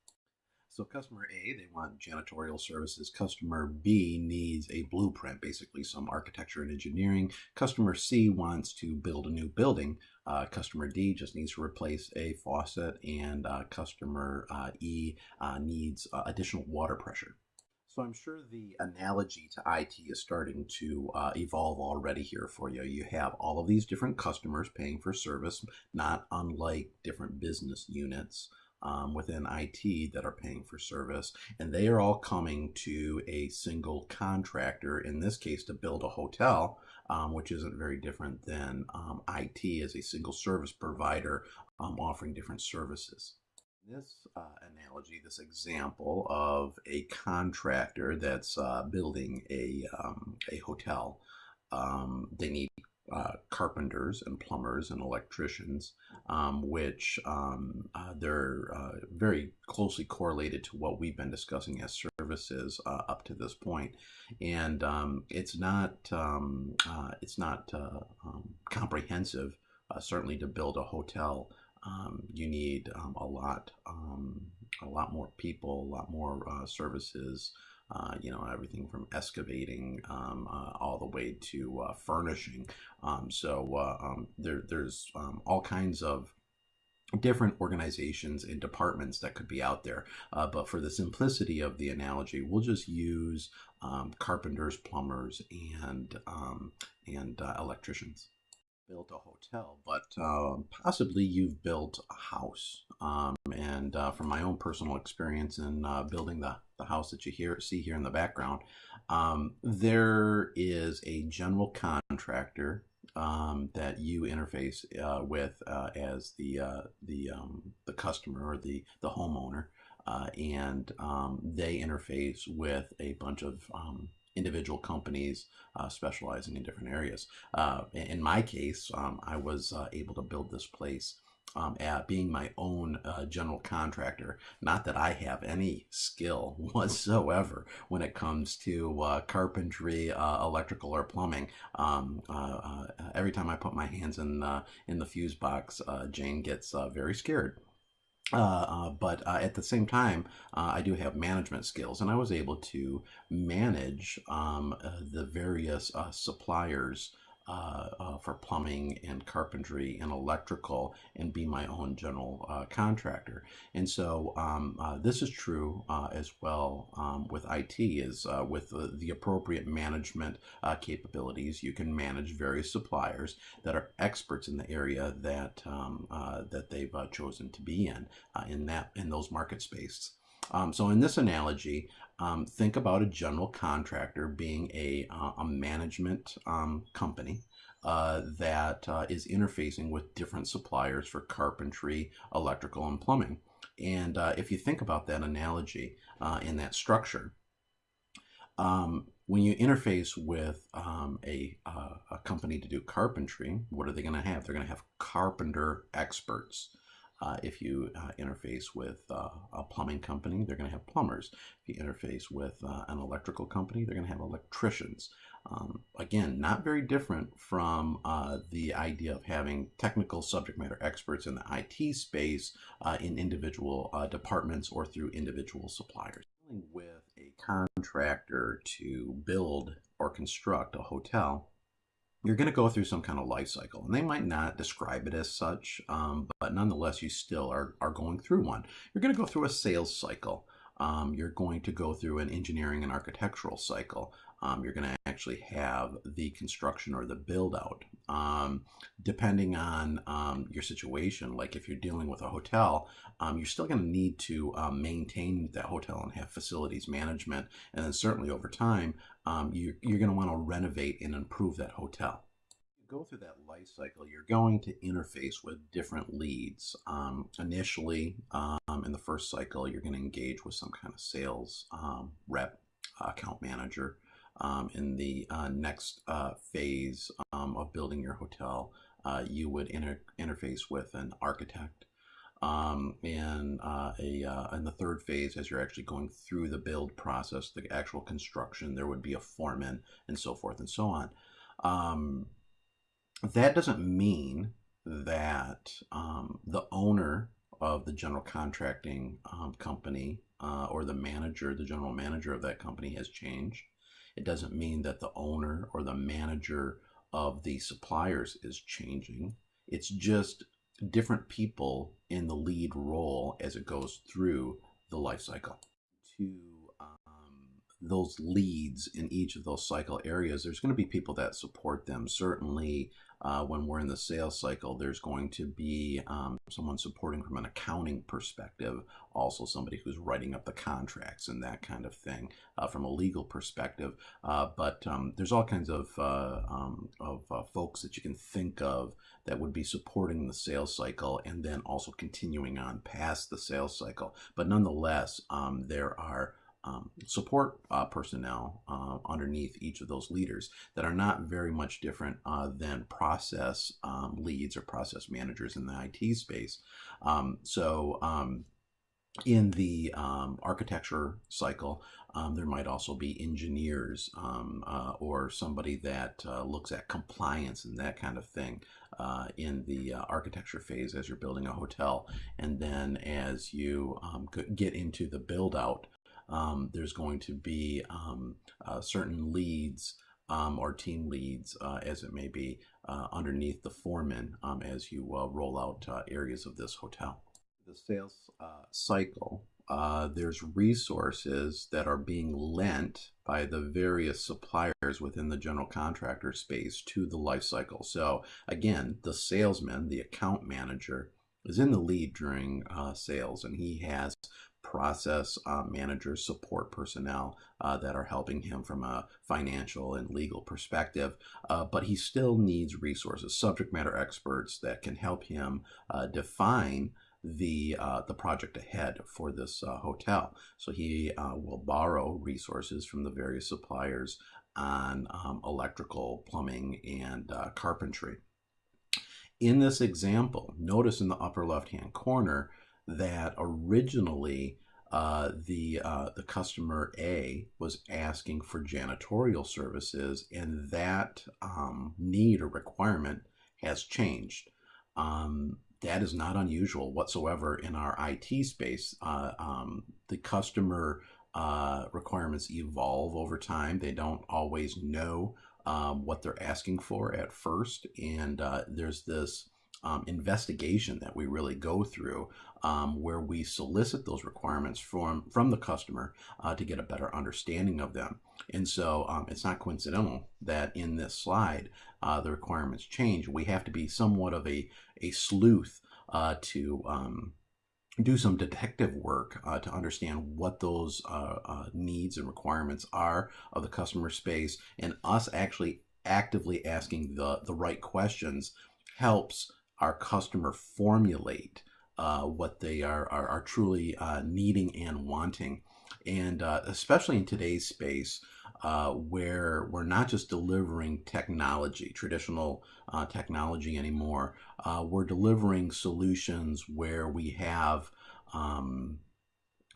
So customer A, they want janitorial services. Customer B needs a blueprint, basically some architecture and engineering. Customer C wants to build a new building. Customer D just needs to replace a faucet, and customer E needs additional water pressure. So I'm sure the analogy to IT is starting to evolve already here for you. You have all of these different customers paying for service, not unlike different business units. within IT that are paying for service, and they are all coming to a single contractor, in this case to build a hotel, which isn't very different than IT as a single service provider offering different services. This analogy, this example of a contractor that's building a hotel, they need carpenters and plumbers and electricians, which they're very closely correlated to what we've been discussing as services up to this point. And comprehensive. Certainly, to build a hotel, you need a lot more people, a lot more services. Everything from excavating all the way to furnishing. There's all kinds of different organizations and departments that could be out there. But for the simplicity of the analogy, we'll just use carpenters, plumbers, and electricians. Built a hotel, but possibly you've built a house. And from my own personal experience in building the house that you see here in the background, there is a general contractor that you interface with as the customer or the homeowner, and they interface with a bunch of individual companies specializing in different areas. In my case, I was able to build this place at being my own general contractor. Not that I have any skill whatsoever when it comes to carpentry, electrical, or plumbing. Every time I put my hands in the fuse box, Jane gets very scared. But at the same time, I do have management skills, and I was able to manage the various suppliers for plumbing and carpentry and electrical, and be my own general contractor. And so this is true as well with IT. Is with the appropriate management capabilities, you can manage various suppliers that are experts in the area that they've chosen to be in those market spaces. So in this analogy, think about a general contractor being a management company that is interfacing with different suppliers for carpentry, electrical, and plumbing. And if you think about that analogy in that structure, when you interface with a company to do carpentry, what are they going to have? They're going to have carpenter experts. If you interface with a plumbing company, they're going to have plumbers. If you interface with an electrical company, they're going to have electricians. Again, not very different from the idea of having technical subject matter experts in the IT space in individual departments or through individual suppliers. Dealing with a contractor to build or construct a hotel, you're going to go through some kind of life cycle, and they might not describe it as such, but nonetheless, you still are going through one. You're going to go through a sales cycle. You're going to go through an engineering and architectural cycle. You're going to actually have the construction or the build out. Depending on your situation, like if you're dealing with a hotel, you're still going to need to maintain that hotel and have facilities management. And then certainly over time, you're going to want to renovate and improve that hotel. Go through that life cycle, you're going to interface with different leads. Initially, in the first cycle, you're going to engage with some kind of sales rep, account manager. In the next phase of building your hotel, you would interface with an architect. In the third phase, as you're actually going through the build process, the actual construction, there would be a foreman, and so forth and so on. That doesn't mean that the owner of the general contracting company or the general manager of that company has changed. It doesn't mean that the owner or the manager of the suppliers is changing. It's just different people in the lead role as it goes through the life cycle. To those leads in each of those cycle areas, there's going to be people that support them. Certainly, when we're in the sales cycle, there's going to be someone supporting from an accounting perspective, also somebody who's writing up the contracts and that kind of thing from a legal perspective. But there's all kinds of folks that you can think of that would be supporting the sales cycle and then also continuing on past the sales cycle. But nonetheless, there are support personnel underneath each of those leaders that are not very much different than process leads or process managers in the IT space. In the architecture cycle, there might also be engineers or somebody that looks at compliance and that kind of thing in the architecture phase as you're building a hotel. And then as you get into the build out, there's going to be certain leads or team leads, as it may be, underneath the foreman as you roll out areas of this hotel. The sales cycle, there's resources that are being lent by the various suppliers within the general contractor space to the life cycle. So again, the salesman, the account manager, is in the lead during sales, and he has process managers, support personnel that are helping him from a financial and legal perspective. But he still needs resources, subject matter experts that can help him define the project ahead for this hotel. So he will borrow resources from the various suppliers on electrical, plumbing, and carpentry. In this example, notice in the upper left-hand corner that originally the customer A was asking for janitorial services, and that need or requirement has changed. That is not unusual whatsoever in our IT space. The customer requirements evolve over time. They don't always know what they're asking for at first, and there's this investigation that we really go through where we solicit those requirements from the customer to get a better understanding of them. And so it's not coincidental that in this slide the requirements change. We have to be somewhat of a sleuth to do some detective work to understand what those needs and requirements are of the customer space, and us actually actively asking the right questions helps our customer formulate what they are truly needing and wanting. And especially in today's space, where we're not just delivering technology, traditional technology anymore, we're delivering solutions where we have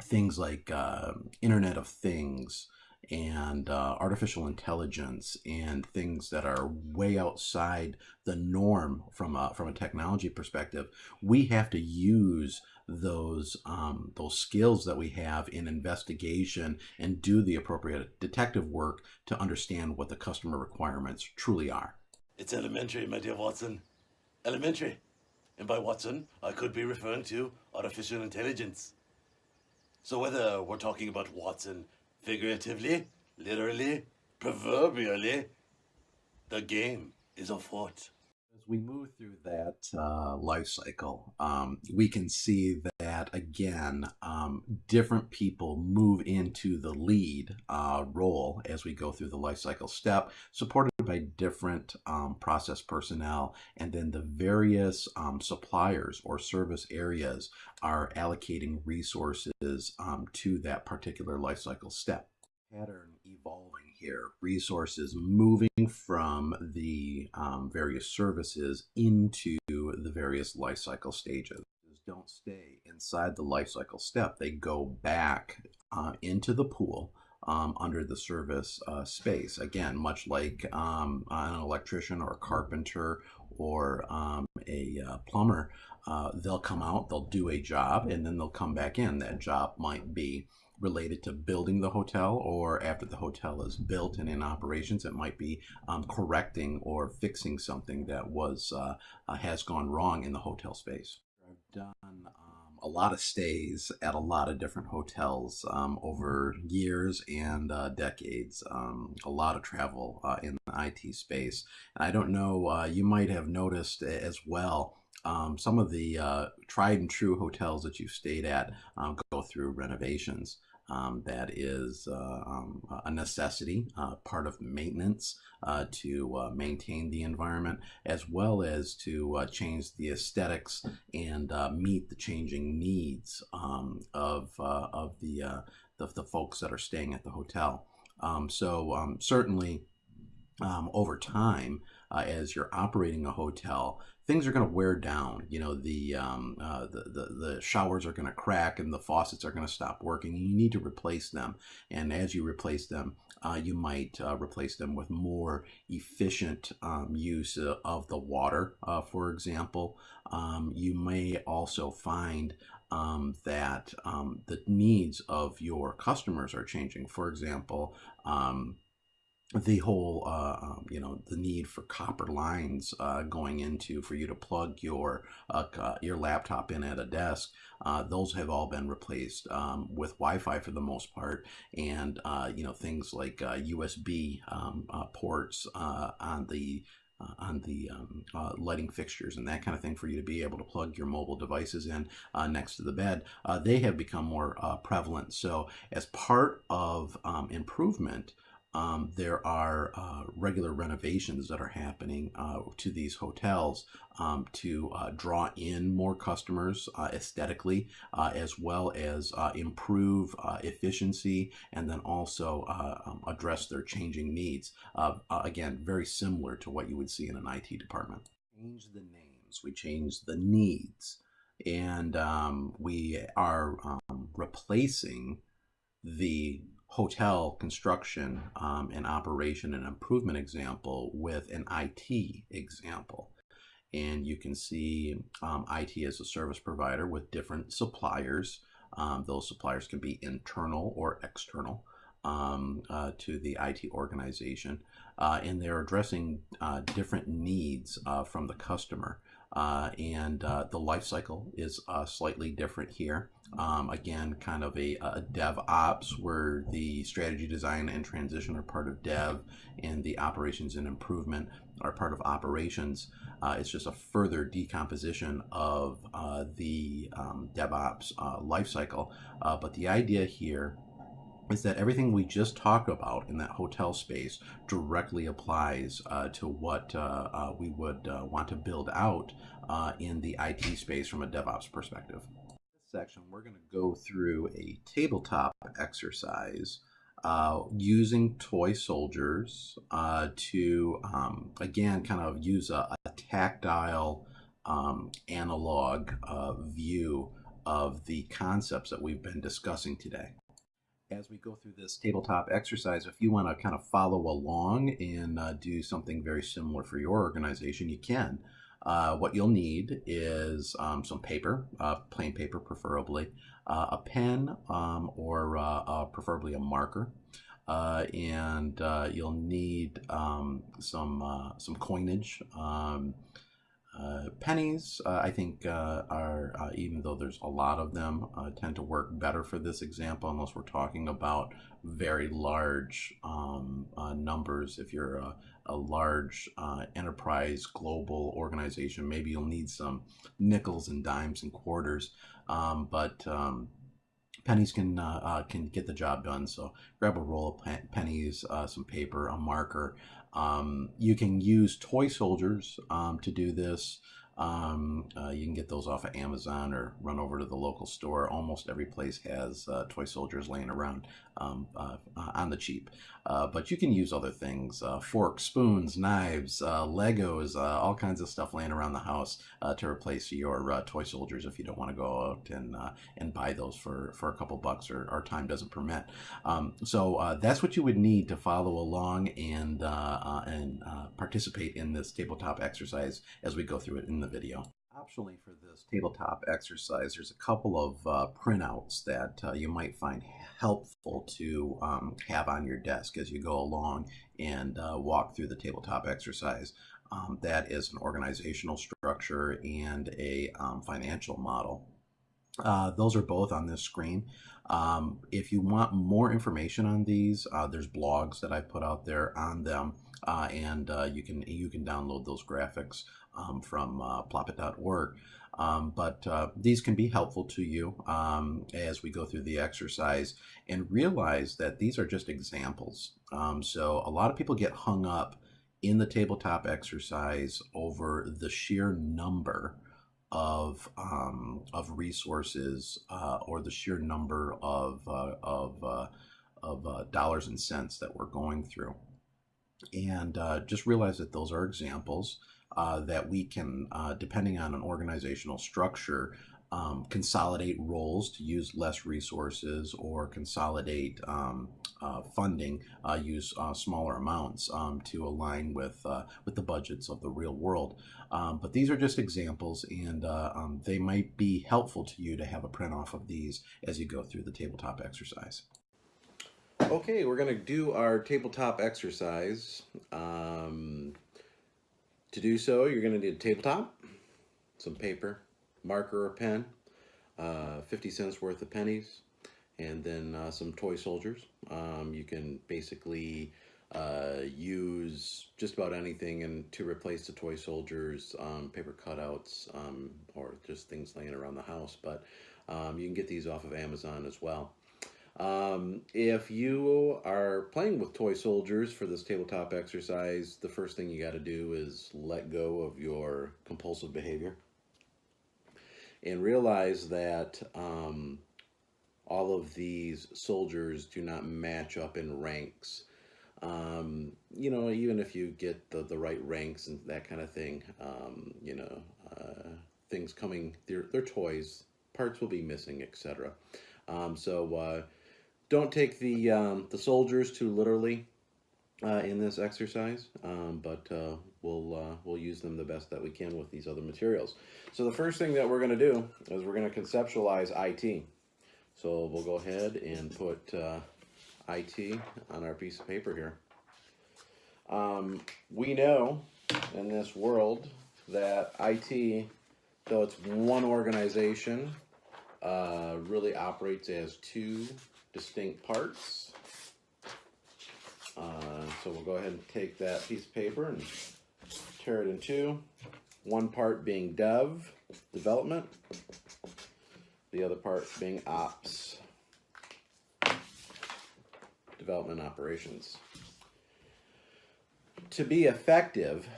things like Internet of Things and artificial intelligence and things that are way outside the norm from a technology perspective. We have to use those skills that we have in investigation and do the appropriate detective work to understand what the customer requirements truly are. It's elementary, my dear Watson. Elementary. And by Watson, I could be referring to artificial intelligence. So whether we're talking about Watson figuratively, literally, proverbially, the game is afoot. As we move through that life cycle, we can see that, again, different people move into the lead role as we go through the life cycle step, supported by different process personnel, and then the various suppliers or service areas are allocating resources to that particular life cycle step. Pattern evolving here, resources moving from the various services into the various life cycle stages. Don't stay inside the life cycle step. They go back into the pool under the service space. Again, much like an electrician or a carpenter or a plumber, they'll come out, they'll do a job, and then they'll come back in. That job might be related to building the hotel, or after the hotel is built and in operations, it might be correcting or fixing something that was has gone wrong in the hotel space. I've done a lot of stays at a lot of different hotels over years and decades. A lot of travel in the IT space. And I don't know, you might have noticed as well. Some of the tried and true hotels that you've stayed at go through renovations. That is a necessity, part of maintenance to maintain the environment, as well as to change the aesthetics and meet the changing needs of the folks that are staying at the hotel. Certainly, over time, as you're operating a hotel, things are going to wear down. You know, the showers are going to crack and the faucets are going to stop working. And you need to replace them. And as you replace them, you might replace them with more efficient use of the water, for example. You may also find that the needs of your customers are changing. For example, the whole the need for copper lines going into for you to plug your laptop in at a desk, those have all been replaced with Wi-Fi for the most part, and things like USB ports on the lighting fixtures and that kind of thing for you to be able to plug your mobile devices in next to the bed. They have become more prevalent. So as part of improvement, there are regular renovations that are happening to these hotels to draw in more customers aesthetically, as well as improve efficiency, and then also address their changing needs. Again, very similar to what you would see in an IT department. Change the names, we change the needs, and we are replacing the hotel construction and operation and improvement example with an IT example. And you can see IT as a service provider with different suppliers. Those suppliers can be internal or external to the IT organization. And they're addressing different needs from the customer. And the life cycle is slightly different here. Again, kind of a DevOps, where the strategy, design, and transition are part of dev, and the operations and improvement are part of operations. It's just a further decomposition of the DevOps life cycle. But the idea here is that everything we just talked about in that hotel space directly applies to what we would want to build out in the IT space from a DevOps perspective. In this section, we're going to go through a tabletop exercise using toy soldiers to, again, kind of use a tactile analog view of the concepts that we've been discussing today. As we go through this tabletop exercise, if you want to kind of follow along and do something very similar for your organization, you can. What you'll need is some paper, plain paper preferably, a pen, or preferably a marker, and you'll need some coinage. Pennies, I think, are, even though there's a lot of them, tend to work better for this example, unless we're talking about very large numbers. If you're a large enterprise global organization, maybe you'll need some nickels and dimes and quarters, but pennies can get the job done. So grab a roll of pennies, some paper, a marker. You can use toy soldiers to do this. You can get those off of Amazon or run over to the local store. Almost every place has toy soldiers laying around on the cheap. But you can use other things, forks, spoons, knives, Legos, all kinds of stuff laying around the house to replace your toy soldiers if you don't want to go out and buy those for a couple bucks, or time doesn't permit. So that's what you would need to follow along and participate in this tabletop exercise as we go through it in the video. Optionally, for this tabletop exercise, there's a couple of printouts that you might find helpful to have on your desk as you go along and walk through the tabletop exercise. That is an organizational structure and a financial model. Those are both on this screen. If you want more information on these, there's blogs that I put out there on them, and you can download those graphics from ploppit.org. But these can be helpful to you as we go through the exercise, and realize that these are just examples. So a lot of people get hung up in the tabletop exercise over the sheer number of resources, or the sheer number of dollars and cents that we're going through, and just realize that those are examples, that we can, depending on an organizational structure, consolidate roles to use less resources, or consolidate funding, use smaller amounts to align with the budgets of the real world. But these are just examples, and they might be helpful to you to have a print off of these as you go through the tabletop exercise. Okay, we're going to do our tabletop exercise. To do so, you're going to need a tabletop, some paper, marker or pen, 50 cents worth of pennies, and then some toy soldiers. You can basically use just about anything to replace the toy soldiers, paper cutouts, or just things laying around the house. But you can get these off of Amazon as well. If you are playing with toy soldiers for this tabletop exercise, the first thing you got to do is let go of your compulsive behavior and realize that all of these soldiers do not match up in ranks. Even if you get the right ranks and that kind of thing, things coming, they're toys, parts will be missing, etc. So don't take the soldiers too literally in this exercise, but we'll use them the best that we can with these other materials. So the first thing that we're going to do is we're going to conceptualize IT. So we'll go ahead and put IT on our piece of paper here. We know in this world that IT, though it's one organization, really operates as two distinct parts. So we'll go ahead and take that piece of paper and tear it in two. One part being development, the other part being ops, development operations. To be effective,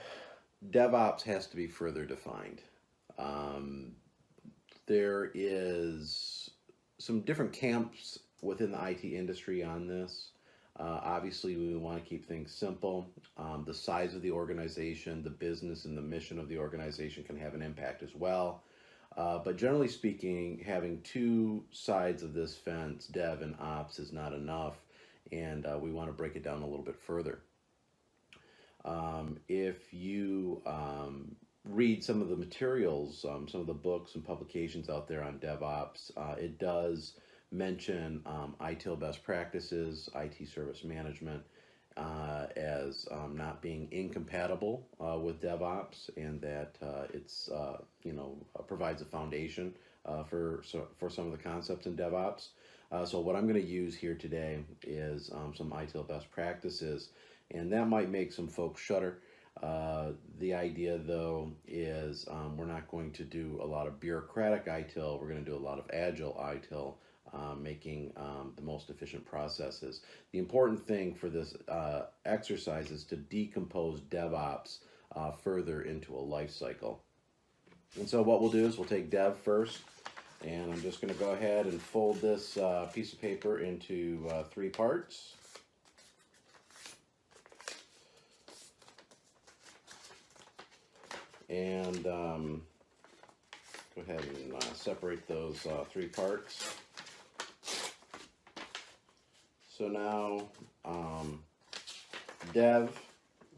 DevOps has to be further defined. There is some different camps within the IT industry on this. Obviously, we want to keep things simple. The size of the organization, the business, and the mission of the organization can have an impact as well. But generally speaking, having two sides of this fence, dev and ops, is not enough, and we want to break it down a little bit further. If you read some of the materials, some of the books and publications out there on DevOps, it does mention ITIL best practices, IT service management, as not being incompatible with DevOps, and that it's provides a foundation for some of the concepts in DevOps. So what I'm going to use here today is some ITIL best practices, and that might make some folks shudder. The idea, though, is we're not going to do a lot of bureaucratic ITIL. We're going to do a lot of Agile ITIL, making the most efficient processes. The important thing for this exercise is to decompose DevOps further into a life cycle. And so what we'll do is we'll take Dev first, and I'm just going to go ahead and fold this piece of paper into three parts. And go ahead and separate those three parts. So now Dev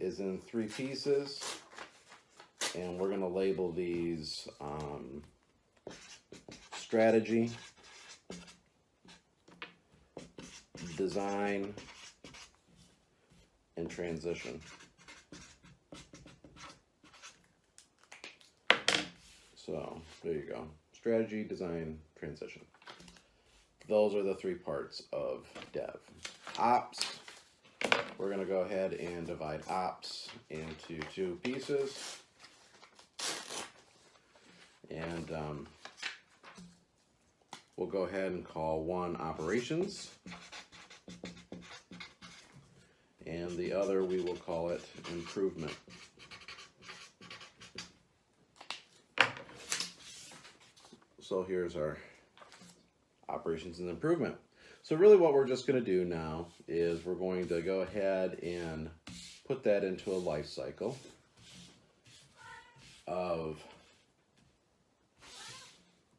is in three pieces, and we're going to label these strategy, design, and transition. So there you go. strategy, design, transition. Those are the three parts of dev. Ops, we're going to go ahead and divide ops into two pieces. And we'll go ahead and call one operations. And the other, we will call it improvement. So here's our operations and improvement. So really what we're just going to do now is we're going to go ahead and put that into a life cycle of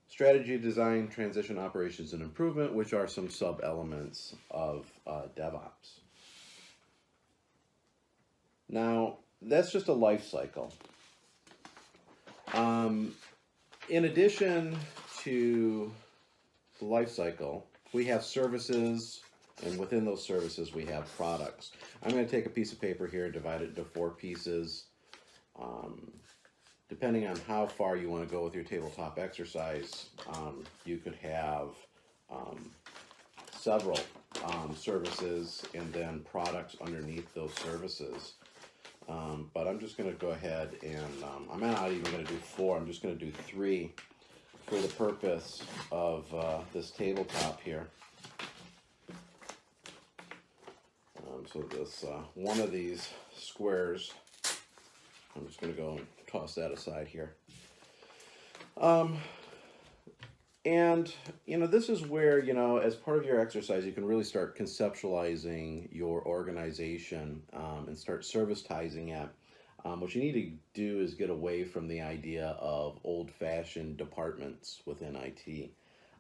strategy, design, transition, operations, and improvement, which are some sub-elements of DevOps. Now, that's just a life cycle. In addition to the life cycle, we have services, and within those services we have products. I'm going to take a piece of paper here and divide it into 4 pieces. Depending on how far you want to go with your tabletop exercise, you could have several services and then products underneath those services. But I'm just going to go ahead and I'm not even going to do 4, I'm just going to do 3 for the purpose of this tabletop here. So this one of these squares, I'm just going to go and toss that aside here. And, this is where, as part of your exercise, you can really start conceptualizing your organization and start servicetizing it. What you need to do is get away from the idea of old-fashioned departments within IT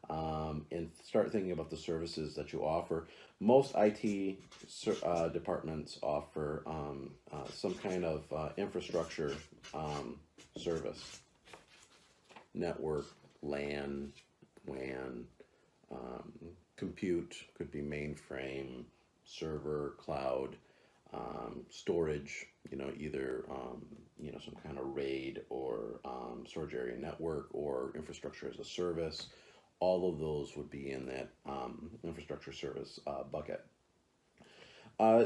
and start thinking about the services that you offer. Most IT departments offer some kind of infrastructure service, network, LAN, WAN, compute, could be mainframe, server, cloud, storage, either some kind of RAID or storage area network or infrastructure as a service. All of those would be in that infrastructure service bucket.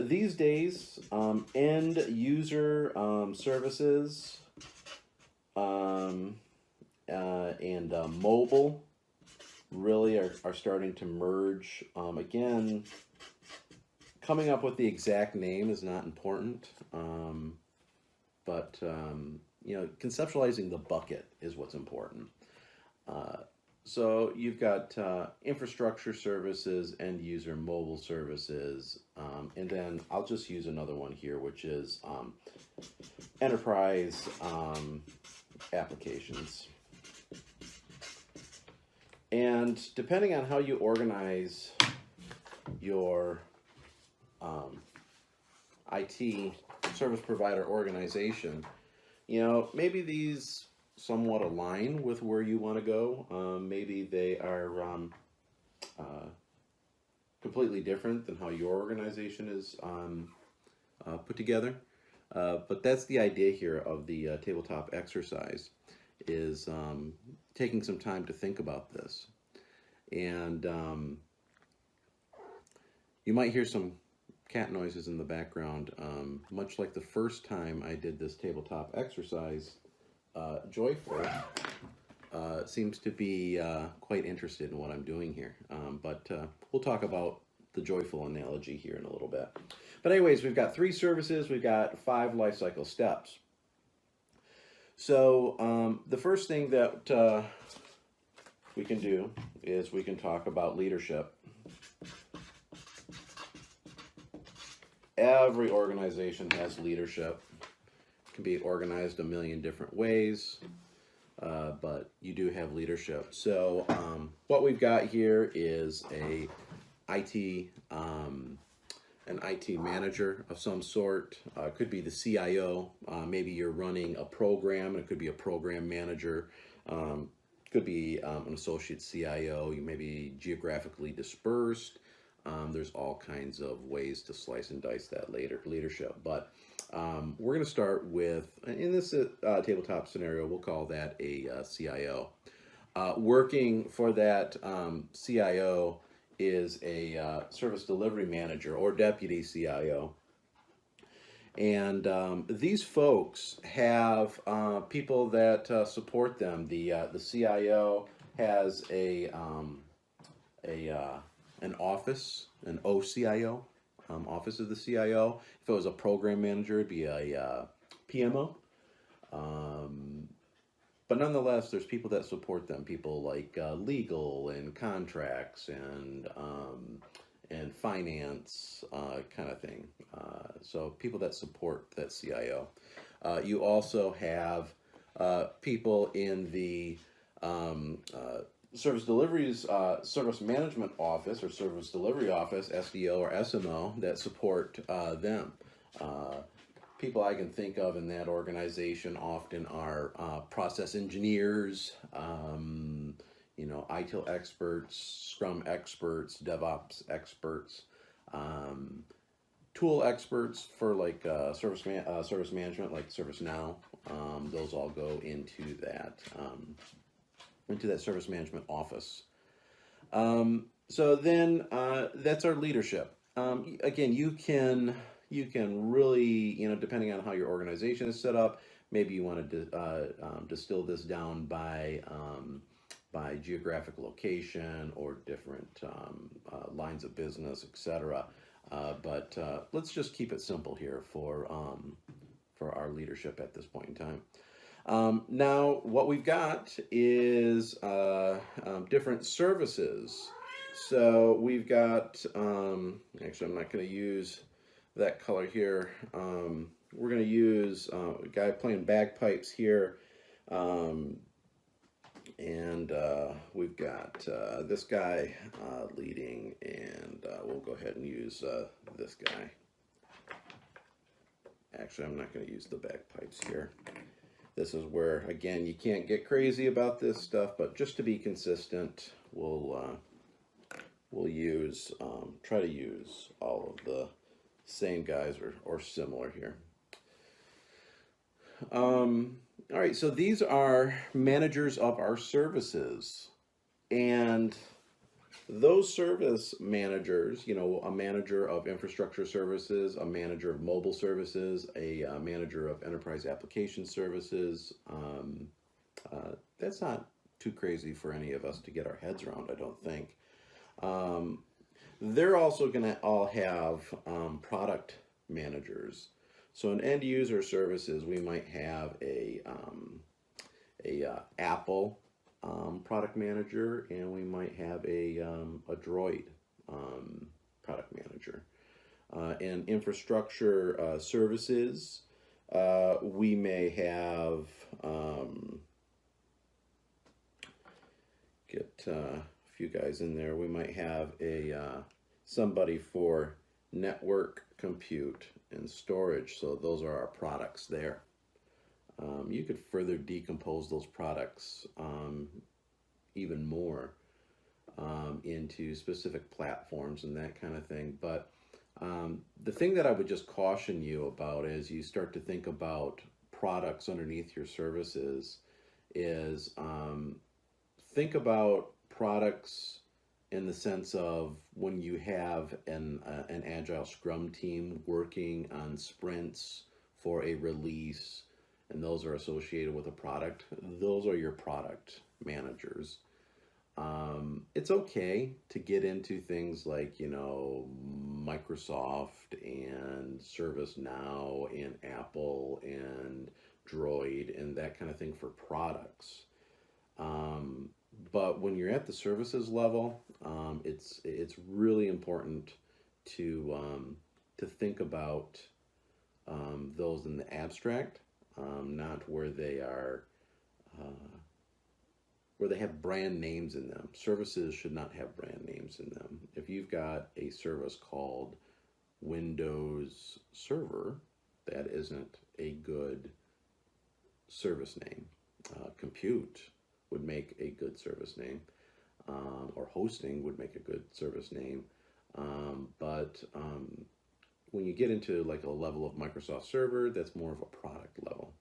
These days, end user services and mobile really are starting to merge. Again, coming up with the exact name is not important, but conceptualizing the bucket is what's important. So you've got infrastructure services, end user mobile services, and then I'll just use another one here, which is enterprise applications. And depending on how you organize your IT service provider organization, maybe these somewhat align with where you want to go. Maybe they are completely different than how your organization is put together. But that's the idea here of the tabletop exercise, is taking some time to think about this. And you might hear some cat noises in the background. Much like the first time I did this tabletop exercise, Joyful seems to be quite interested in what I'm doing here. But we'll talk about the joyful analogy here in a little bit. But anyways, we've got 3 services, we've got 5 life cycle steps. So the first thing that we can do is we can talk about leadership. Every organization has leadership. It can be organized a million different ways, but you do have leadership. So what we've got here is an IT manager of some sort. It could be the CIO. Maybe you're running a program, and it could be a program manager. Could be an associate CIO. You may be geographically dispersed. There's all kinds of ways to slice and dice that leadership. But we're going to start with, in this tabletop scenario, we'll call that a CIO. Working for that CIO is a service delivery manager or deputy CIO. And these folks have people that support them. The CIO has a an office, an OCIO, office of the CIO. If it was a program manager, it'd be a PMO. Um, but nonetheless, there's people that support them. People like legal and contracts and finance kind of thing. So people that support that CIO. You also have people in the service management office or service delivery office, SDO or SMO, that support them. People I can think of in that organization often are process engineers, ITIL experts, Scrum experts, Devops experts, tool experts for like service management, like ServiceNow. Those all go into that service management office. So then that's our leadership. Again, you can really, depending on how your organization is set up, maybe you want to distill this down by geographic location or different lines of business, etc. But let's just keep it simple here for our leadership at this point in time. Now, what we've got is different services. So we've got, actually, I'm not going to use that color here. We're going to use a guy playing bagpipes here. And we've got this guy leading, and we'll go ahead and use this guy. Actually, I'm not going to use the bagpipes here. This is where, again, you can't get crazy about this stuff, but just to be consistent, we'll use try to use all of the same guys or similar here. All right, so these are managers of our services, and those service managers, a manager of infrastructure services, a manager of mobile services, a manager of enterprise application services. That's not too crazy for any of us to get our heads around, I don't think. They're also going to all have product managers. So in end user services, we might have a Apple product manager, and we might have a Droid product manager. In infrastructure services, we may have get a few guys in there. We might have somebody for network, compute, and storage. So those are our products there. You could further decompose those products even more into specific platforms and that kind of thing. But the thing that I would just caution you about as you start to think about products underneath your services is think about products in the sense of when you have an Agile Scrum team working on sprints for a release, and those are associated with a product, those are your product managers. It's okay to get into things like, Microsoft and ServiceNow and Apple and Droid and that kind of thing for products. But when you're at the services level, it's really important to think about those in the abstract, not where they are where they have brand names in them. Services should not have brand names in them. If you've got a service called Windows Server, that isn't a good service name. Compute would make a good service name, or hosting would make a good service name. But when you get into like a level of Microsoft Server, that's more of a product level.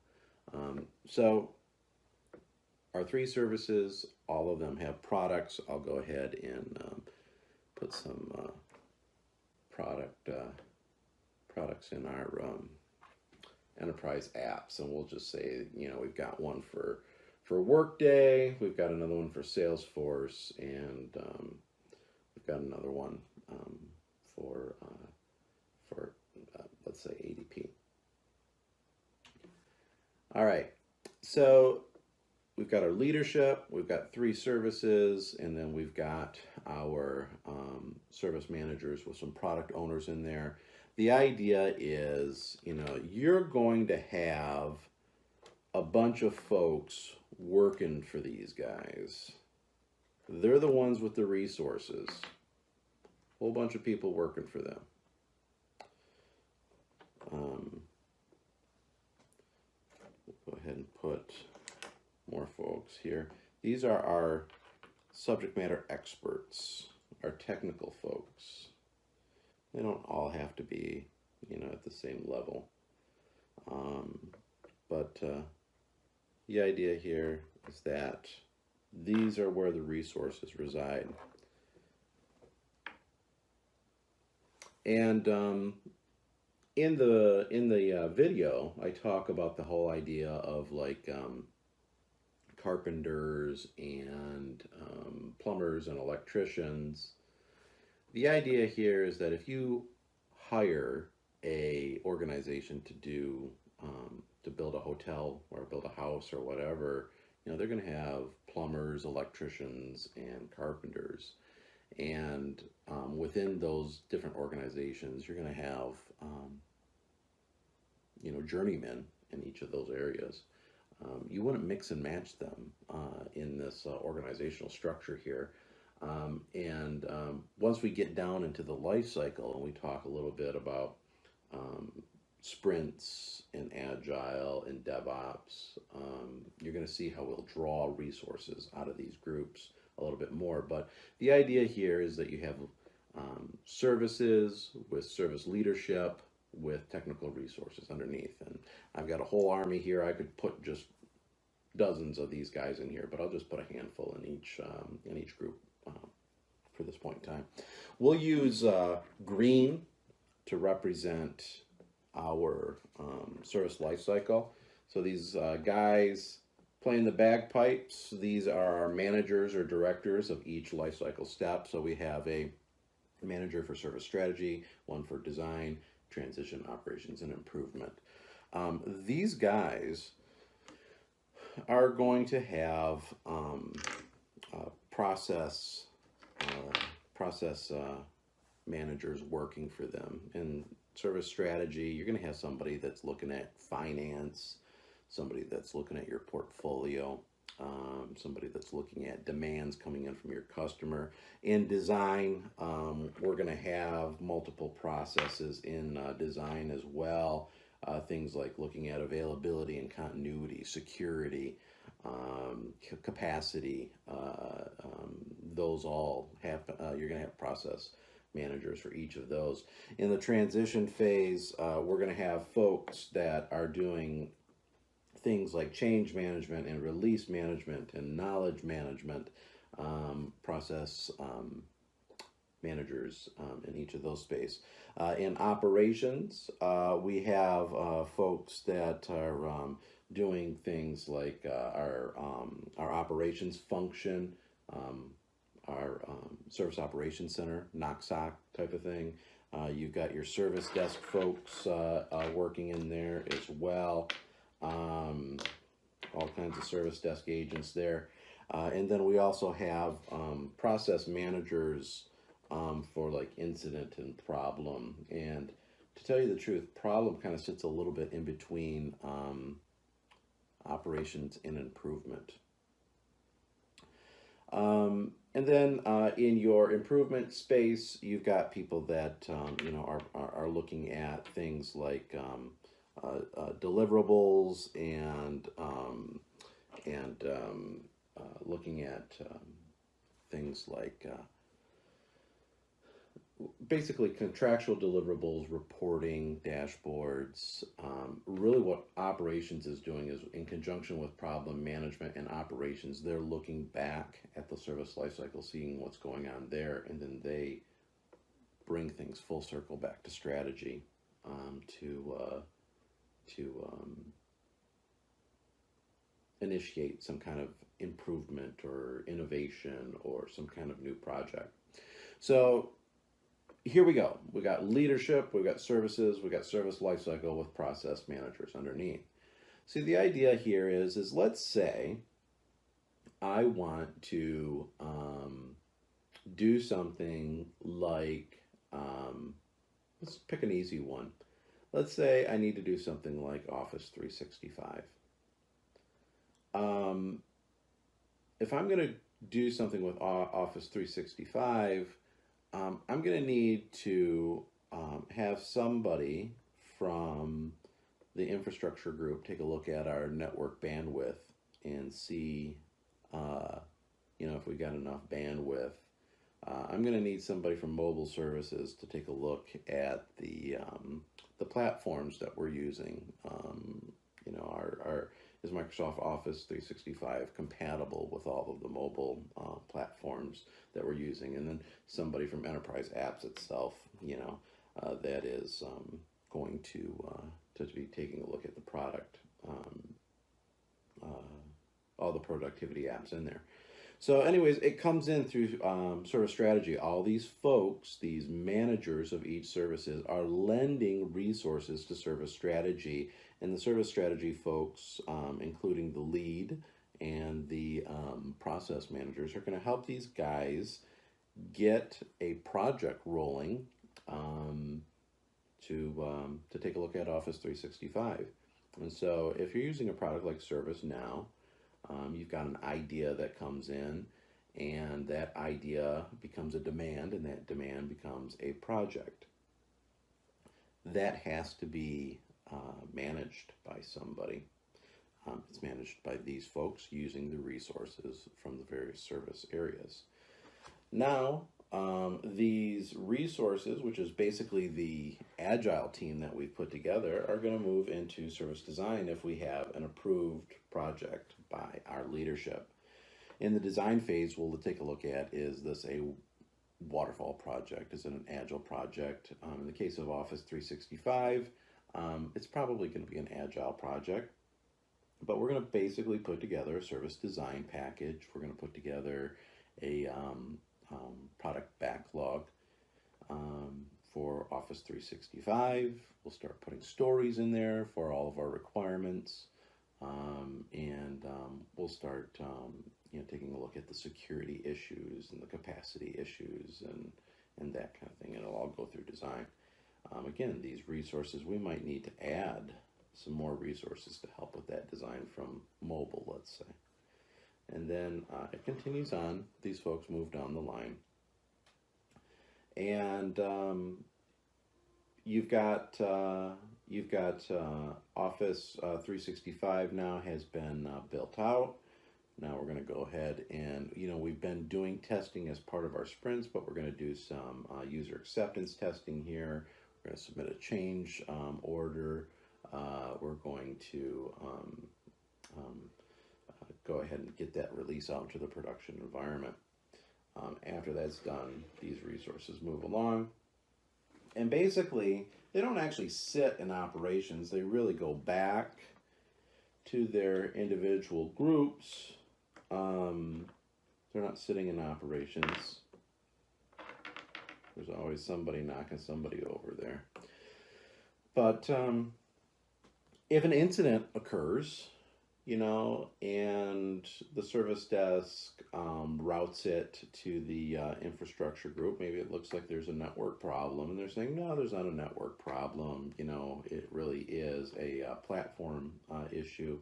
So our three services, all of them have products. I'll go ahead and put some products in our enterprise apps, and we'll just say, we've got one for Workday, we've got another one for Salesforce, and we've got another one for let's say ADP. All right, so we've got our leadership, we've got three services, and then we've got our service managers with some product owners in there. The idea is, you're going to have a bunch of folks working for these guys. They're the ones with the resources. A whole bunch of people working for them. We'll go ahead and put more folks here. These are our subject matter experts, our technical folks. They don't all have to be, at the same level. But the idea here is that these are where the resources reside. And in the video, I talk about the whole idea of like carpenters and plumbers and electricians. The idea here is that if you hire a organization to do to build a hotel or build a house or whatever, they're going to have plumbers, electricians, and carpenters. And within those different organizations, you're going to have journeymen in each of those areas. You wouldn't mix and match them in this organizational structure here. Once we get down into the life cycle and we talk a little bit about sprints and Agile and Devops, you're going to see how we'll draw resources out of these groups a little bit more. But the idea here is that you have services with service leadership with technical resources underneath. And I've got a whole army here. I could put just dozens of these guys in here, but I'll just put a handful in each group for this point in time. We'll use green to represent our service life cycle. So these guys playing the bagpipes, these are our managers or directors of each life cycle step. So we have a manager for service strategy, one for design, transition, operations, and improvement. These guys are going to have process managers working for them. In service strategy, you're going to have somebody that's looking at finance, somebody that's looking at your portfolio, somebody that's looking at demands coming in from your customer. In design, we're going to have multiple processes in design as well. Things like looking at availability and continuity, security, capacity. Those all have, you're going to have process managers for each of those. In the transition phase, we're going to have folks that are doing things like change management and release management and knowledge management, process managers in each of those spaces. In operations, we have folks that are doing things like our operations function, our service operations center, NOCSOC type of thing. You've got your service desk folks working in there as well. All kinds of service desk agents there. And then we also have process managers for like incident and problem. And to tell you the truth, problem kind of sits a little bit in between operations and improvement. And then in your improvement space, you've got people that are looking at things like deliverables and looking at things like basically contractual deliverables, reporting, dashboards. Really, what operations is doing is in conjunction with problem management and operations, they're looking back at the service lifecycle, seeing what's going on there, and then they bring things full circle back to strategy to initiate some kind of improvement or innovation or some kind of new project. So here we go. We got leadership, we got services, we got service lifecycle with process managers underneath. See, the idea here is let's say I want to do something like, let's pick an easy one. Let's say I need to do something like Office 365. If I'm going to do something with Office 365, I'm going to need to have somebody from the infrastructure group take a look at our network bandwidth and see, if we got enough bandwidth. I'm going to need somebody from mobile services to take a look at the platforms that we're using. Is Microsoft Office 365 compatible with all of the mobile platforms that we're using? And then somebody from Enterprise Apps itself, that is going to be taking a look at the product, all the productivity apps in there. So anyways, it comes in through service strategy. All these folks, these managers of each services, are lending resources to service strategy. And the service strategy folks, including the lead and the process managers, are going to help these guys get a project rolling to take a look at Office 365. And so if you're using a product like ServiceNow, you've got an idea that comes in, and that idea becomes a demand, and that demand becomes a project. That has to be managed by somebody. It's managed by these folks using the resources from the various service areas. Now, these resources, which is basically the Agile team that we've put together, are going to move into service design if we have an approved project by our leadership. In the design phase, we'll take a look at, is this a waterfall project? Is it an Agile project? In the case of Office 365, it's probably going to be an Agile project, but we're going to basically put together a service design package. We're going to put together a product backlog for Office 365. We'll start putting stories in there for all of our requirements, and we'll start taking a look at the security issues and the capacity issues and that kind of thing, and it'll all go through design. Again, these resources, we might need to add some more resources to help with that design from mobile, let's say. And then it continues on. These folks move down the line. And you've got Office 365 now has been built out. Now we're going to go ahead and, we've been doing testing as part of our sprints, but we're going to do some user acceptance testing here. We're going to submit a change order. We're going to go ahead and get that release out into the production environment. After that's done, these resources move along. And basically, they don't actually sit in operations. They really go back to their individual groups. They're not sitting in operations. There's always somebody knocking somebody over there. But if an incident occurs, and the service desk routes it to the infrastructure group. Maybe it looks like there's a network problem, and they're saying, no, there's not a network problem. It really is a platform issue,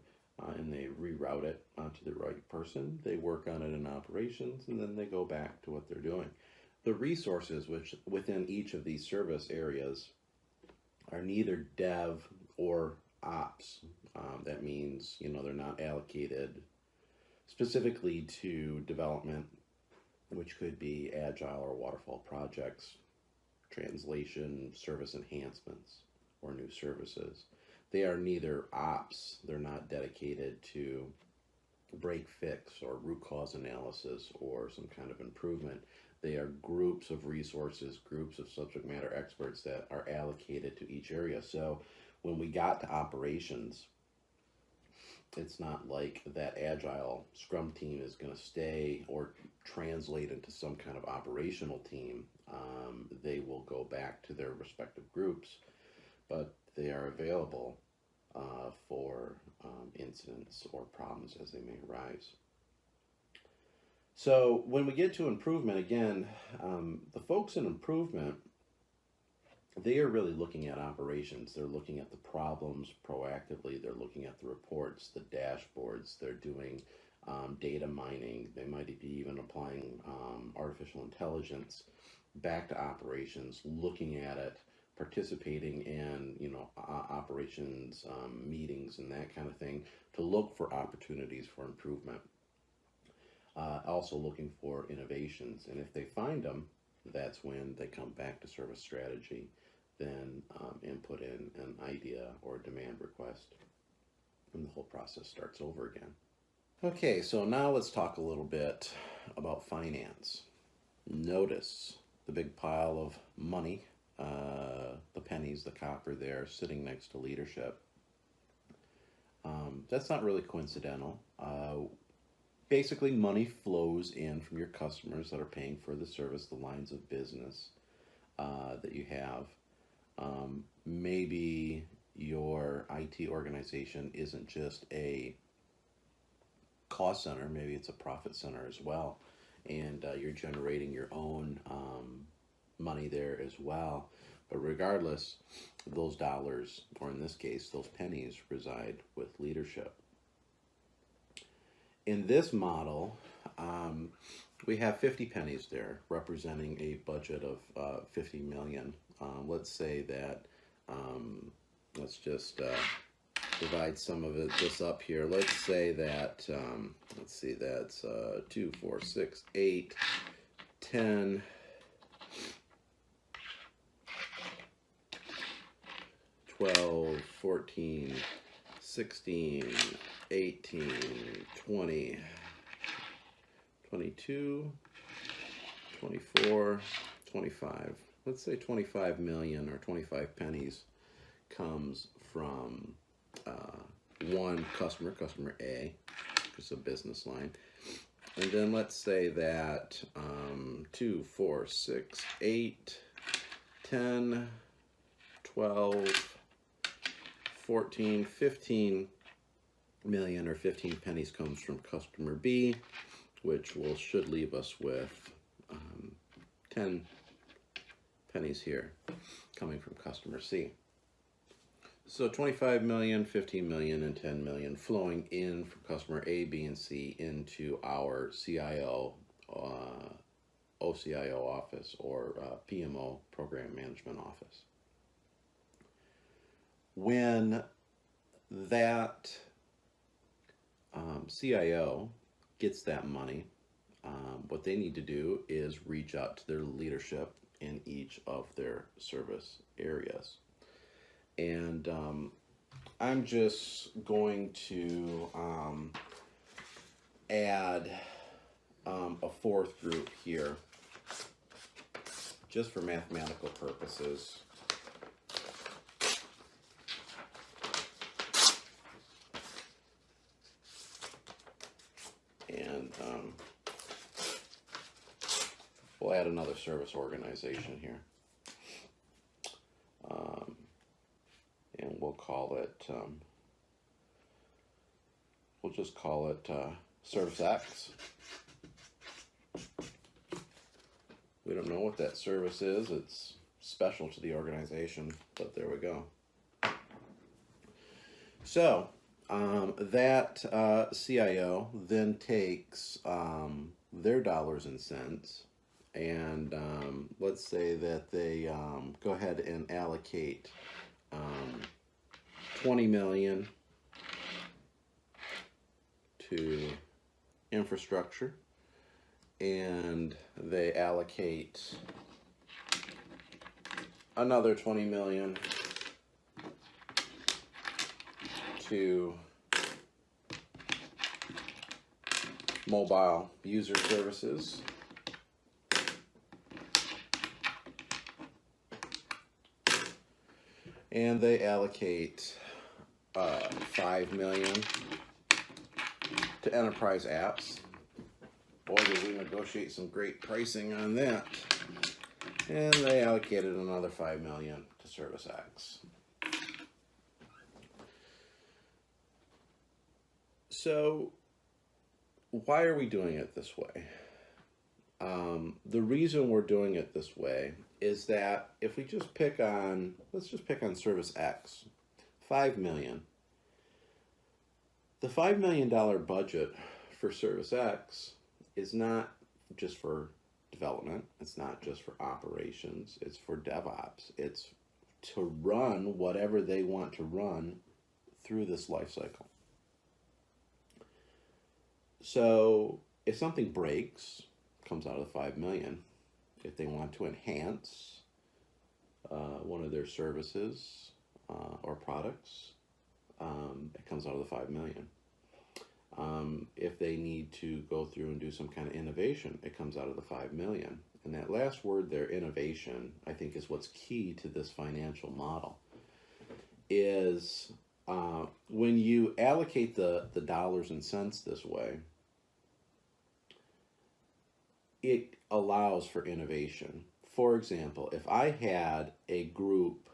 and they reroute it to the right person. They work on it in operations, and then they go back to what they're doing. The resources which within each of these service areas are neither dev or ops. That means, they're not allocated specifically to development, which could be Agile or waterfall projects. translation, service enhancements, or new services. They are neither ops, they're not dedicated to break fix or root cause analysis or some kind of improvement. They are groups of resources, groups of subject matter experts that are allocated to each area. So when we got to operations, it's not like that Agile Scrum team is going to stay or translate into some kind of operational team. They will go back to their respective groups, but they are available for incidents or problems as they may arise. So when we get to improvement, again, the folks in improvement, they are really looking at operations. They're looking at the problems proactively. They're looking at the reports, the dashboards. They're doing data mining. They might be even applying artificial intelligence back to operations, looking at it, participating in operations meetings and that kind of thing to look for opportunities for improvement. Also looking for innovations, and if they find them, that's when they come back to service strategy, then input in an idea or demand request, and the whole process starts over again. Okay, so now let's talk a little bit about finance. Notice the big pile of money, the pennies, the copper there sitting next to leadership. That's not really coincidental. Basically, money flows in from your customers that are paying for the service, the lines of business that you have. Maybe your IT organization isn't just a cost center, maybe it's a profit center as well. And you're generating your own money there as well. But regardless, those dollars, or in this case, those pennies, reside with leadership. In this model, we have 50 pennies there, representing a budget of 50 million. Let's say that, let's just divide some of this up here. Let's say that, let's see, that's 2, 4, 6, 8, 10, 12, 14, 16, 18, 20, 22, 24, 25. Let's say 25 million or 25 pennies comes from one customer, customer A, it's a business line. And then let's say that 2, 4, 6, 8, 10, 12, 14, 15 million or 15 pennies comes from customer B, which should leave us with 10 pennies here coming from customer C. So 25 million, 15 million, and 10 million flowing in from customer A, B, and C into our CIO, OCIO office, or PMO, Program Management Office. When that CIO gets that money, what they need to do is reach out to their leadership in each of their service areas. And I'm just going to add a fourth group here, just for mathematical purposes. And we'll add another service organization here. And we'll call it, we'll just call it Service X. We don't know what that service is. It's special to the organization, but there we go. So that CIO then takes their dollars and cents, and let's say that they go ahead and allocate 20 million to infrastructure, and they allocate another 20 million to mobile user services. And they allocate 5 million to enterprise apps. Boy, did we negotiate some great pricing on that. And they allocated another 5 million to Service X. So why are we doing it this way? The reason we're doing it this way is that if we just pick on, let's just pick on Service X, 5 million. The $5 million budget for Service X is not just for development. It's not just for operations. It's for DevOps. It's to run whatever they want to run through this life cycle. So if something breaks, comes out of the 5 million. If they want to enhance one of their services or products, it comes out of the 5 million. If they need to go through and do some kind of innovation, it comes out of the 5 million. And that last word there, innovation, I think is what's key to this financial model, is when you allocate the dollars and cents this way, it allows for innovation. For example, if I had a group,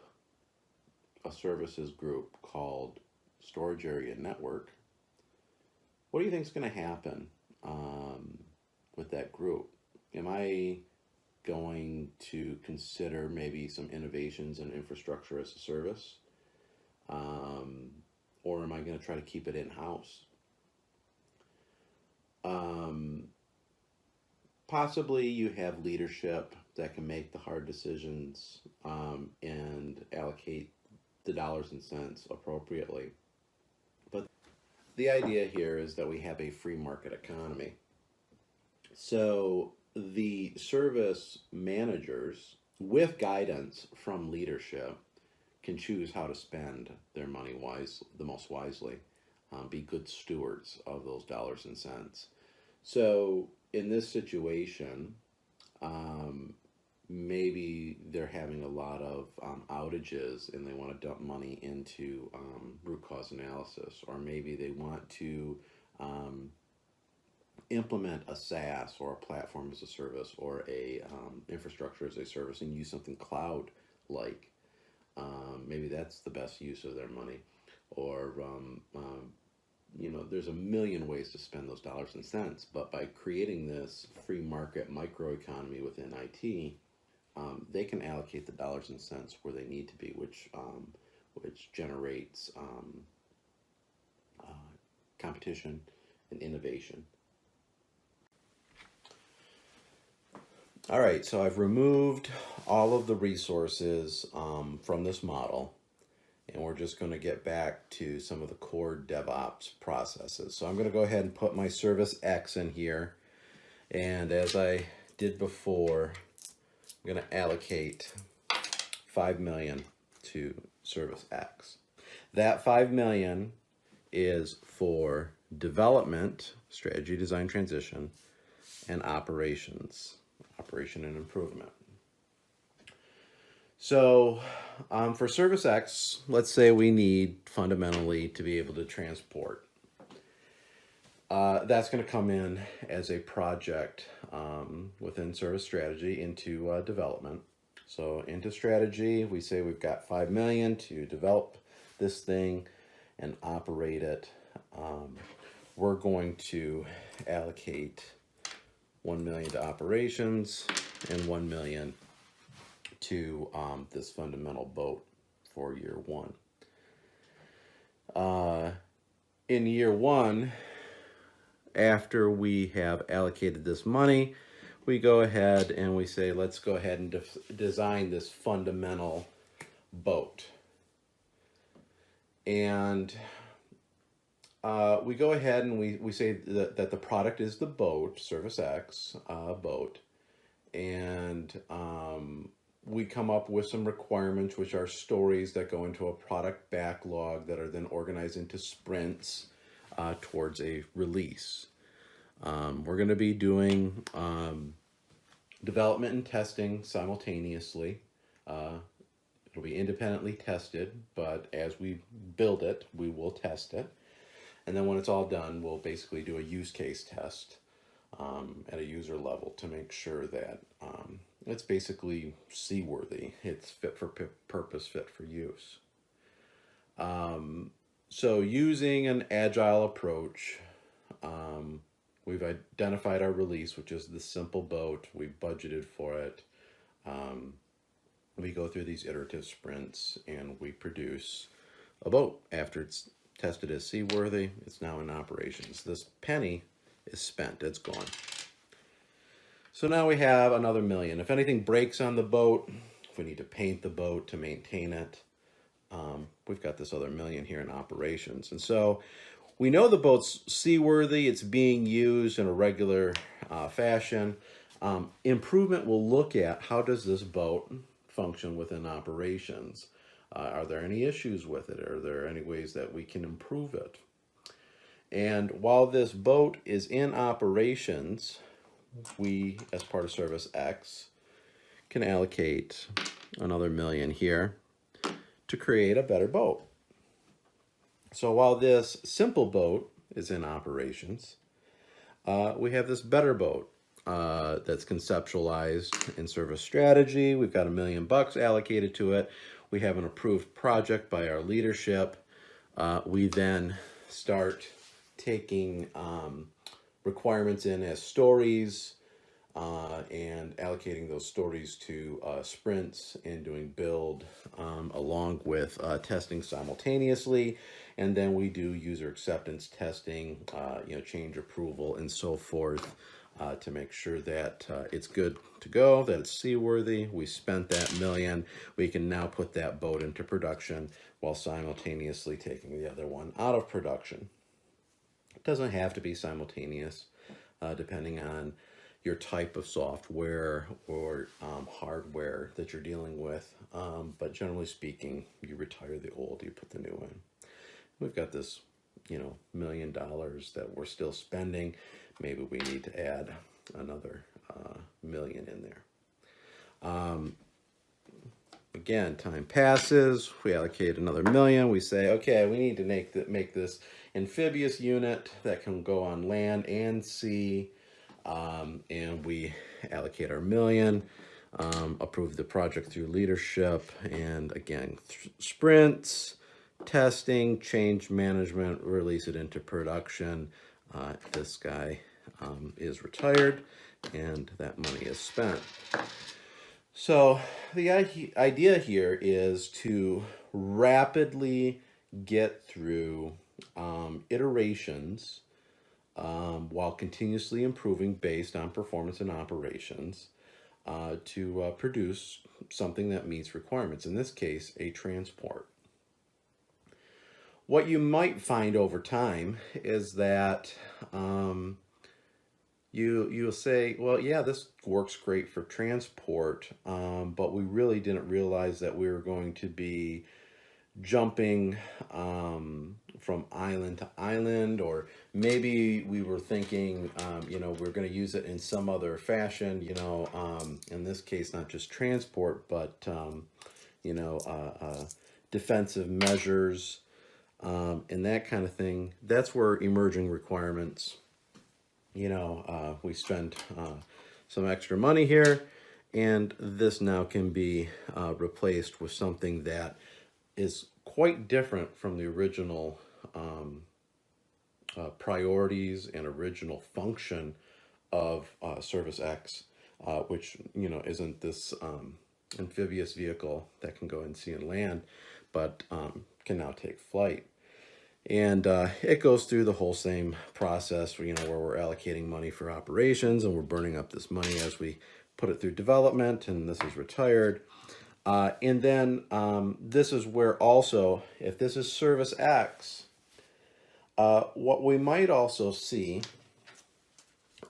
a services group called Storage Area Network, what do you think is going to happen with that group? Am I going to consider maybe some innovations in infrastructure as a service? Or am I going to try to keep it in-house? Possibly you have leadership that can make the hard decisions and allocate the dollars and cents appropriately. But the idea here is that we have a free market economy. So the service managers, with guidance from leadership, can choose how to spend their money the most wisely, be good stewards of those dollars and cents. So in this situation, maybe they're having a lot of outages and they want to dump money into root cause analysis, or maybe they want to implement a SaaS or a platform as a service or a infrastructure as a service and use something cloud-like. Maybe that's the best use of their money. Or there's a million ways to spend those dollars and cents, but by creating this free market microeconomy within IT, they can allocate the dollars and cents where they need to be, which generates competition and innovation. All right, so I've removed all of the resources from this model, and we're just going to get back to some of the core DevOps processes. So I'm going to go ahead and put my Service X in here, and as I did before, I'm going to allocate 5 million to Service X. That 5 million is for development, strategy, design, transition, and operations, operation and improvement. So for Service X, let's say we need fundamentally to be able to transport. That's going to come in as a project within service strategy into development. So into strategy, we say we've got 5 million to develop this thing and operate it. We're going to allocate 1 million to operations and 1 million to this fundamental boat for year one. In year one, after we have allocated this money, we go ahead and we say, let's go ahead and design this fundamental boat. And we go ahead and we say that the product is the boat, Service X boat, and we come up with some requirements, which are stories that go into a product backlog that are then organized into sprints towards a release. We're going to be doing development and testing simultaneously. It'll be independently tested, but as we build it, we will test it. And then when it's all done, we'll basically do a use case test at a user level to make sure that it's basically seaworthy. It's fit for purpose, fit for use. So using an agile approach, we've identified our release, which is the simple boat. We budgeted for it. We go through these iterative sprints and we produce a boat. After it's tested as seaworthy, it's now in operations. This penny is spent, it's gone. So now we have another $1 million. If anything breaks on the boat, if we need to paint the boat to maintain it, we've got this other $1 million here in operations. And so we know the boat's seaworthy, it's being used in a regular fashion. Improvement will look at how does this boat function within operations. Are there any issues with it? Are there any ways that we can improve it? And while this boat is in operations, we, as part of Service X, can allocate another $1 million here to create a better boat. So while this simple boat is in operations, we have this better boat that's conceptualized in service strategy. We've got $1 million allocated to it. We have an approved project by our leadership. We then start taking requirements in as stories and allocating those stories to sprints and doing build along with testing simultaneously. And then we do user acceptance testing, change approval and so forth to make sure that it's good to go, that it's seaworthy. We spent that $1 million. We can now put that boat into production while simultaneously taking the other one out of production. It doesn't have to be simultaneous, depending on your type of software or hardware that you're dealing with. But generally speaking, you retire the old, you put the new in. We've got this, $1 million that we're still spending. Maybe we need to add another $1 million in there. Again, time passes. We allocate another $1 million. We say, okay, we need to make this amphibious unit that can go on land and sea. And we allocate our $1 million, approve the project through leadership, and again, sprints, testing, change management, release it into production. This guy is retired, and that money is spent. So the idea here is to rapidly get through iterations while continuously improving based on performance and operations to produce something that meets requirements. In this case, a transport. What you might find over time is that you'll say, well, yeah, this works great for transport, but we really didn't realize that we were going to be jumping from island to island, or maybe we were thinking, we're going to use it in some other fashion, in this case, not just transport, but, defensive measures, and that kind of thing. That's where emerging requirements, we spend some extra money here, and this now can be replaced with something that is quite different from the original priorities and original function of Service X, which isn't this amphibious vehicle that can go in sea and land, but can now take flight. And it goes through the whole same process where we're allocating money for operations, and we're burning up this money as we put it through development, and this is retired. And then this is where also, if this is Service X, what we might also see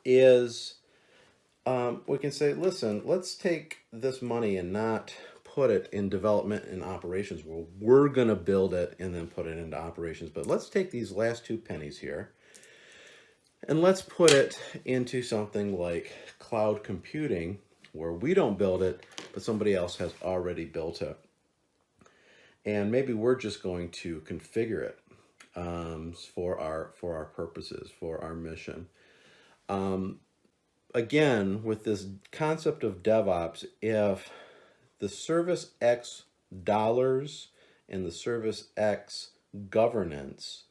is We can say, listen, let's take this money and not put it in development and operations where we're going to build it and then put it into operations. But let's take these last two pennies here and let's put it into something like cloud computing where we don't build it, but somebody else has already built it. And maybe we're just going to configure it for our purposes, for our mission. Again, with this concept of DevOps, if the service X dollars and the service X governance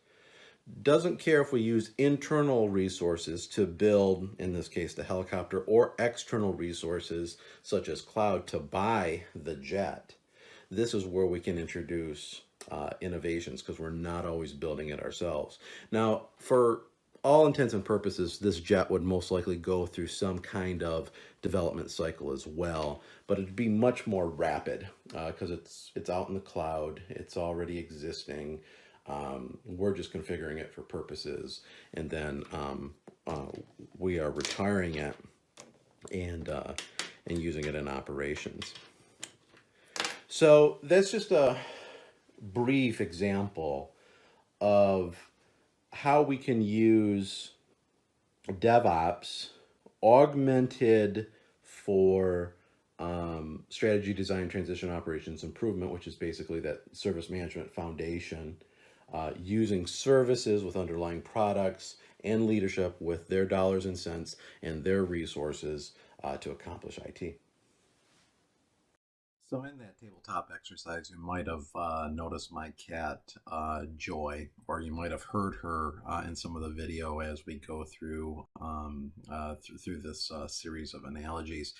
doesn't care if we use internal resources to build, in this case, the helicopter, or external resources such as cloud to buy the jet, this is where we can introduce innovations because we're not always building it ourselves. Now, for all intents and purposes, this jet would most likely go through some kind of development cycle as well, but it'd be much more rapid because it's out in the cloud, it's already existing. We're just configuring it for purposes, and then we are retiring it and using it in operations. So that's just a brief example of how we can use DevOps augmented for strategy, design, transition, operations improvement, which is basically that service management foundation, using services with underlying products and leadership with their dollars and cents and their resources to accomplish IT. So in that tabletop exercise, you might have noticed my cat, Joy, or you might have heard her in some of the video as we go through through this series of analogies.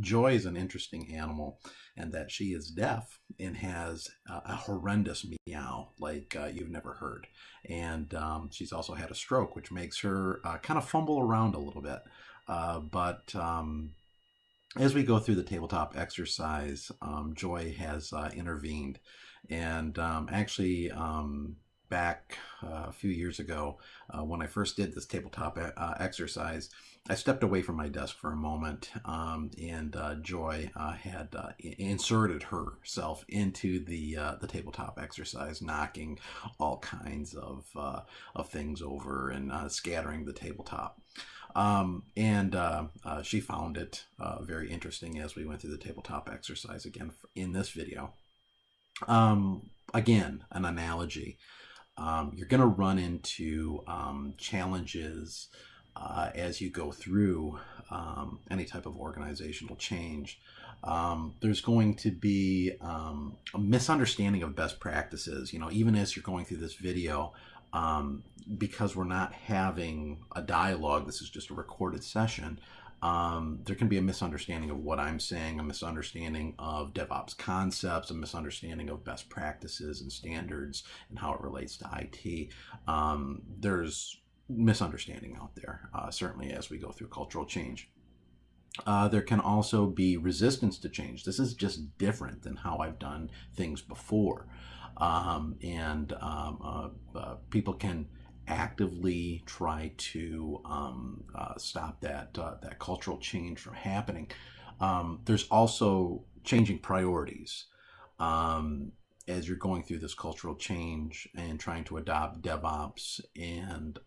Joy is an interesting animal in that she is deaf and has a horrendous meow like you've never heard. And she's also had a stroke, which makes her kind of fumble around a little bit. But as we go through the tabletop exercise, Joy has intervened. And actually, back a few years ago, when I first did this tabletop exercise, I stepped away from my desk for a moment, and Joy had inserted herself into the tabletop exercise, knocking all kinds of things over and scattering the tabletop. And she found it very interesting as we went through the tabletop exercise again in this video. Again, an analogy. You're going to run into challenges as you go through any type of organizational change. There's going to be a misunderstanding of best practices. Even as you're going through this video, because we're not having a dialogue, this is just a recorded session, there can be a misunderstanding of what I'm saying, a misunderstanding of DevOps concepts, a misunderstanding of best practices and standards and how it relates to IT. There's misunderstanding out there, certainly as we go through cultural change. There can also be resistance to change. This is just different than how I've done things before. And people can actively try to stop that cultural change from happening. There's also changing priorities as you're going through this cultural change and trying to adopt DevOps and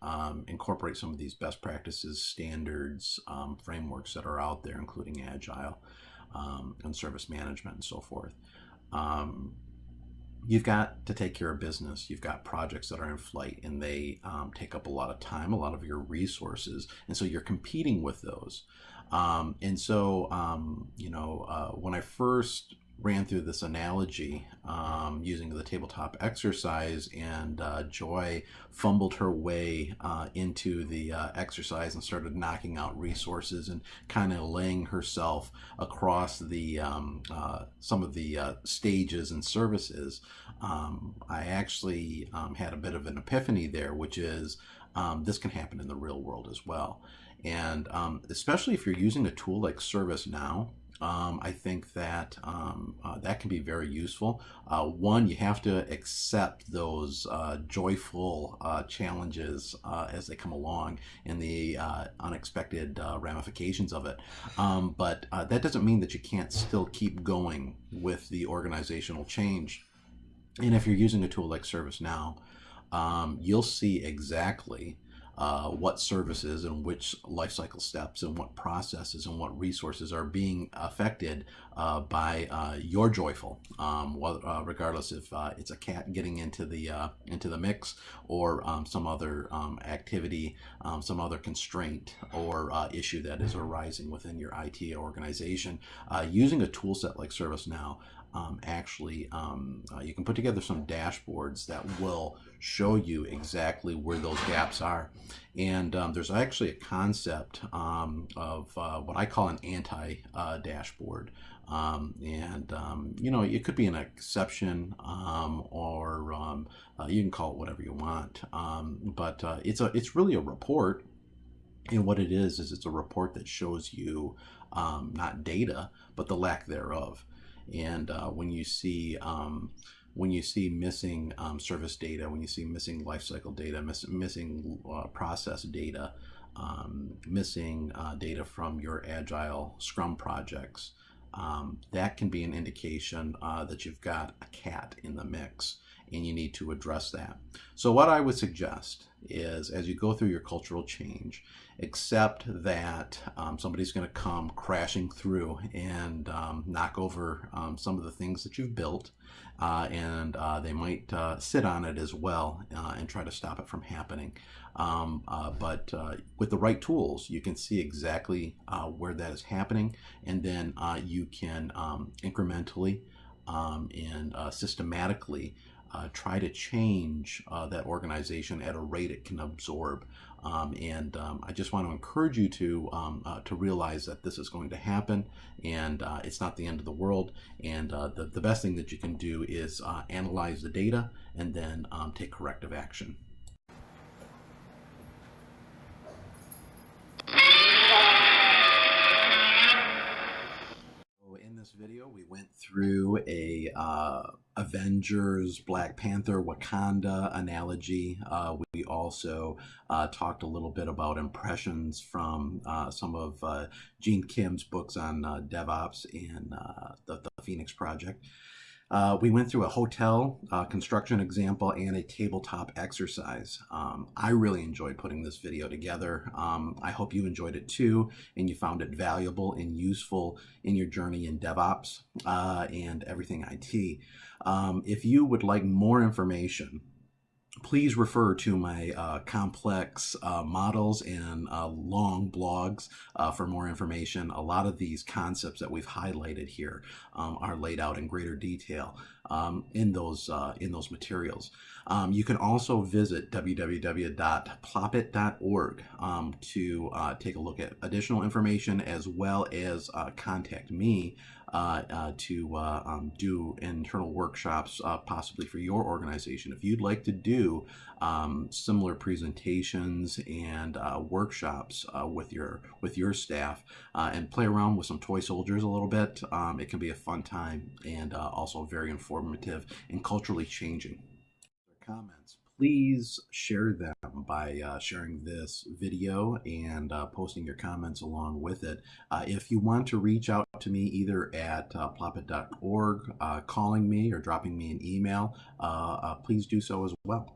incorporate some of these best practices, standards, frameworks that are out there, including Agile and service management and so forth. You've got to take care of business. You've got projects that are in flight and they take up a lot of time, a lot of your resources. And so you're competing with those. And so, when I first ran through this analogy using the tabletop exercise, and Joy fumbled her way into the exercise and started knocking out resources and kind of laying herself across the some of the stages and services. I actually had a bit of an epiphany there, which is this can happen in the real world as well. And especially if you're using a tool like ServiceNow, I think that that can be very useful. One, you have to accept those joyful challenges as they come along and the unexpected ramifications of it. But that doesn't mean that you can't still keep going with the organizational change. And if you're using a tool like ServiceNow, you'll see exactly what services and which lifecycle steps and what processes and what resources are being affected by your joyful, regardless if it's a cat getting into the mix or some other activity, some other constraint or issue that is arising within your IT organization. Using a tool set like ServiceNow, you can put together some dashboards that will show you exactly where those gaps are. And there's actually a concept of what I call an anti-dashboard. It could be an exception or you can call it whatever you want. But it's really a report. And what it is it's a report that shows you not data, but the lack thereof. And when you see missing service data, when you see missing lifecycle data, missing process data, missing data from your Agile Scrum projects, that can be an indication that you've got a cat in the mix and you need to address that. So what I would suggest is, as you go through your cultural change, accept that somebody's going to come crashing through and knock over some of the things that you've built, and they might sit on it as well and try to stop it from happening. But with the right tools, you can see exactly where that is happening, and then you can incrementally and systematically try to change that organization at a rate it can absorb. I just want to encourage you to realize that this is going to happen, and it's not the end of the world. And the best thing that you can do is analyze the data and then take corrective action. In this video, we went through a Avengers Black Panther Wakanda analogy. We also talked a little bit about impressions from some of Gene Kim's books on DevOps and the Phoenix Project. We went through a hotel construction example and a tabletop exercise. I really enjoyed putting this video together. I hope you enjoyed it too, and you found it valuable and useful in your journey in DevOps and everything IT. If you would like more information, please refer to my complex models and long blogs for more information. A lot of these concepts that we've highlighted here are laid out in greater detail in those materials. You can also visit www.ploppit.org to take a look at additional information, as well as contact me to do internal workshops, possibly for your organization. If you'd like to do similar presentations and workshops with your staff and play around with some toy soldiers a little bit, it can be a fun time and also very informative and culturally changing. Comments, please share them by sharing this video and posting your comments along with it. If you want to reach out to me either at ploppit.org, calling me, or dropping me an email, please do so as well.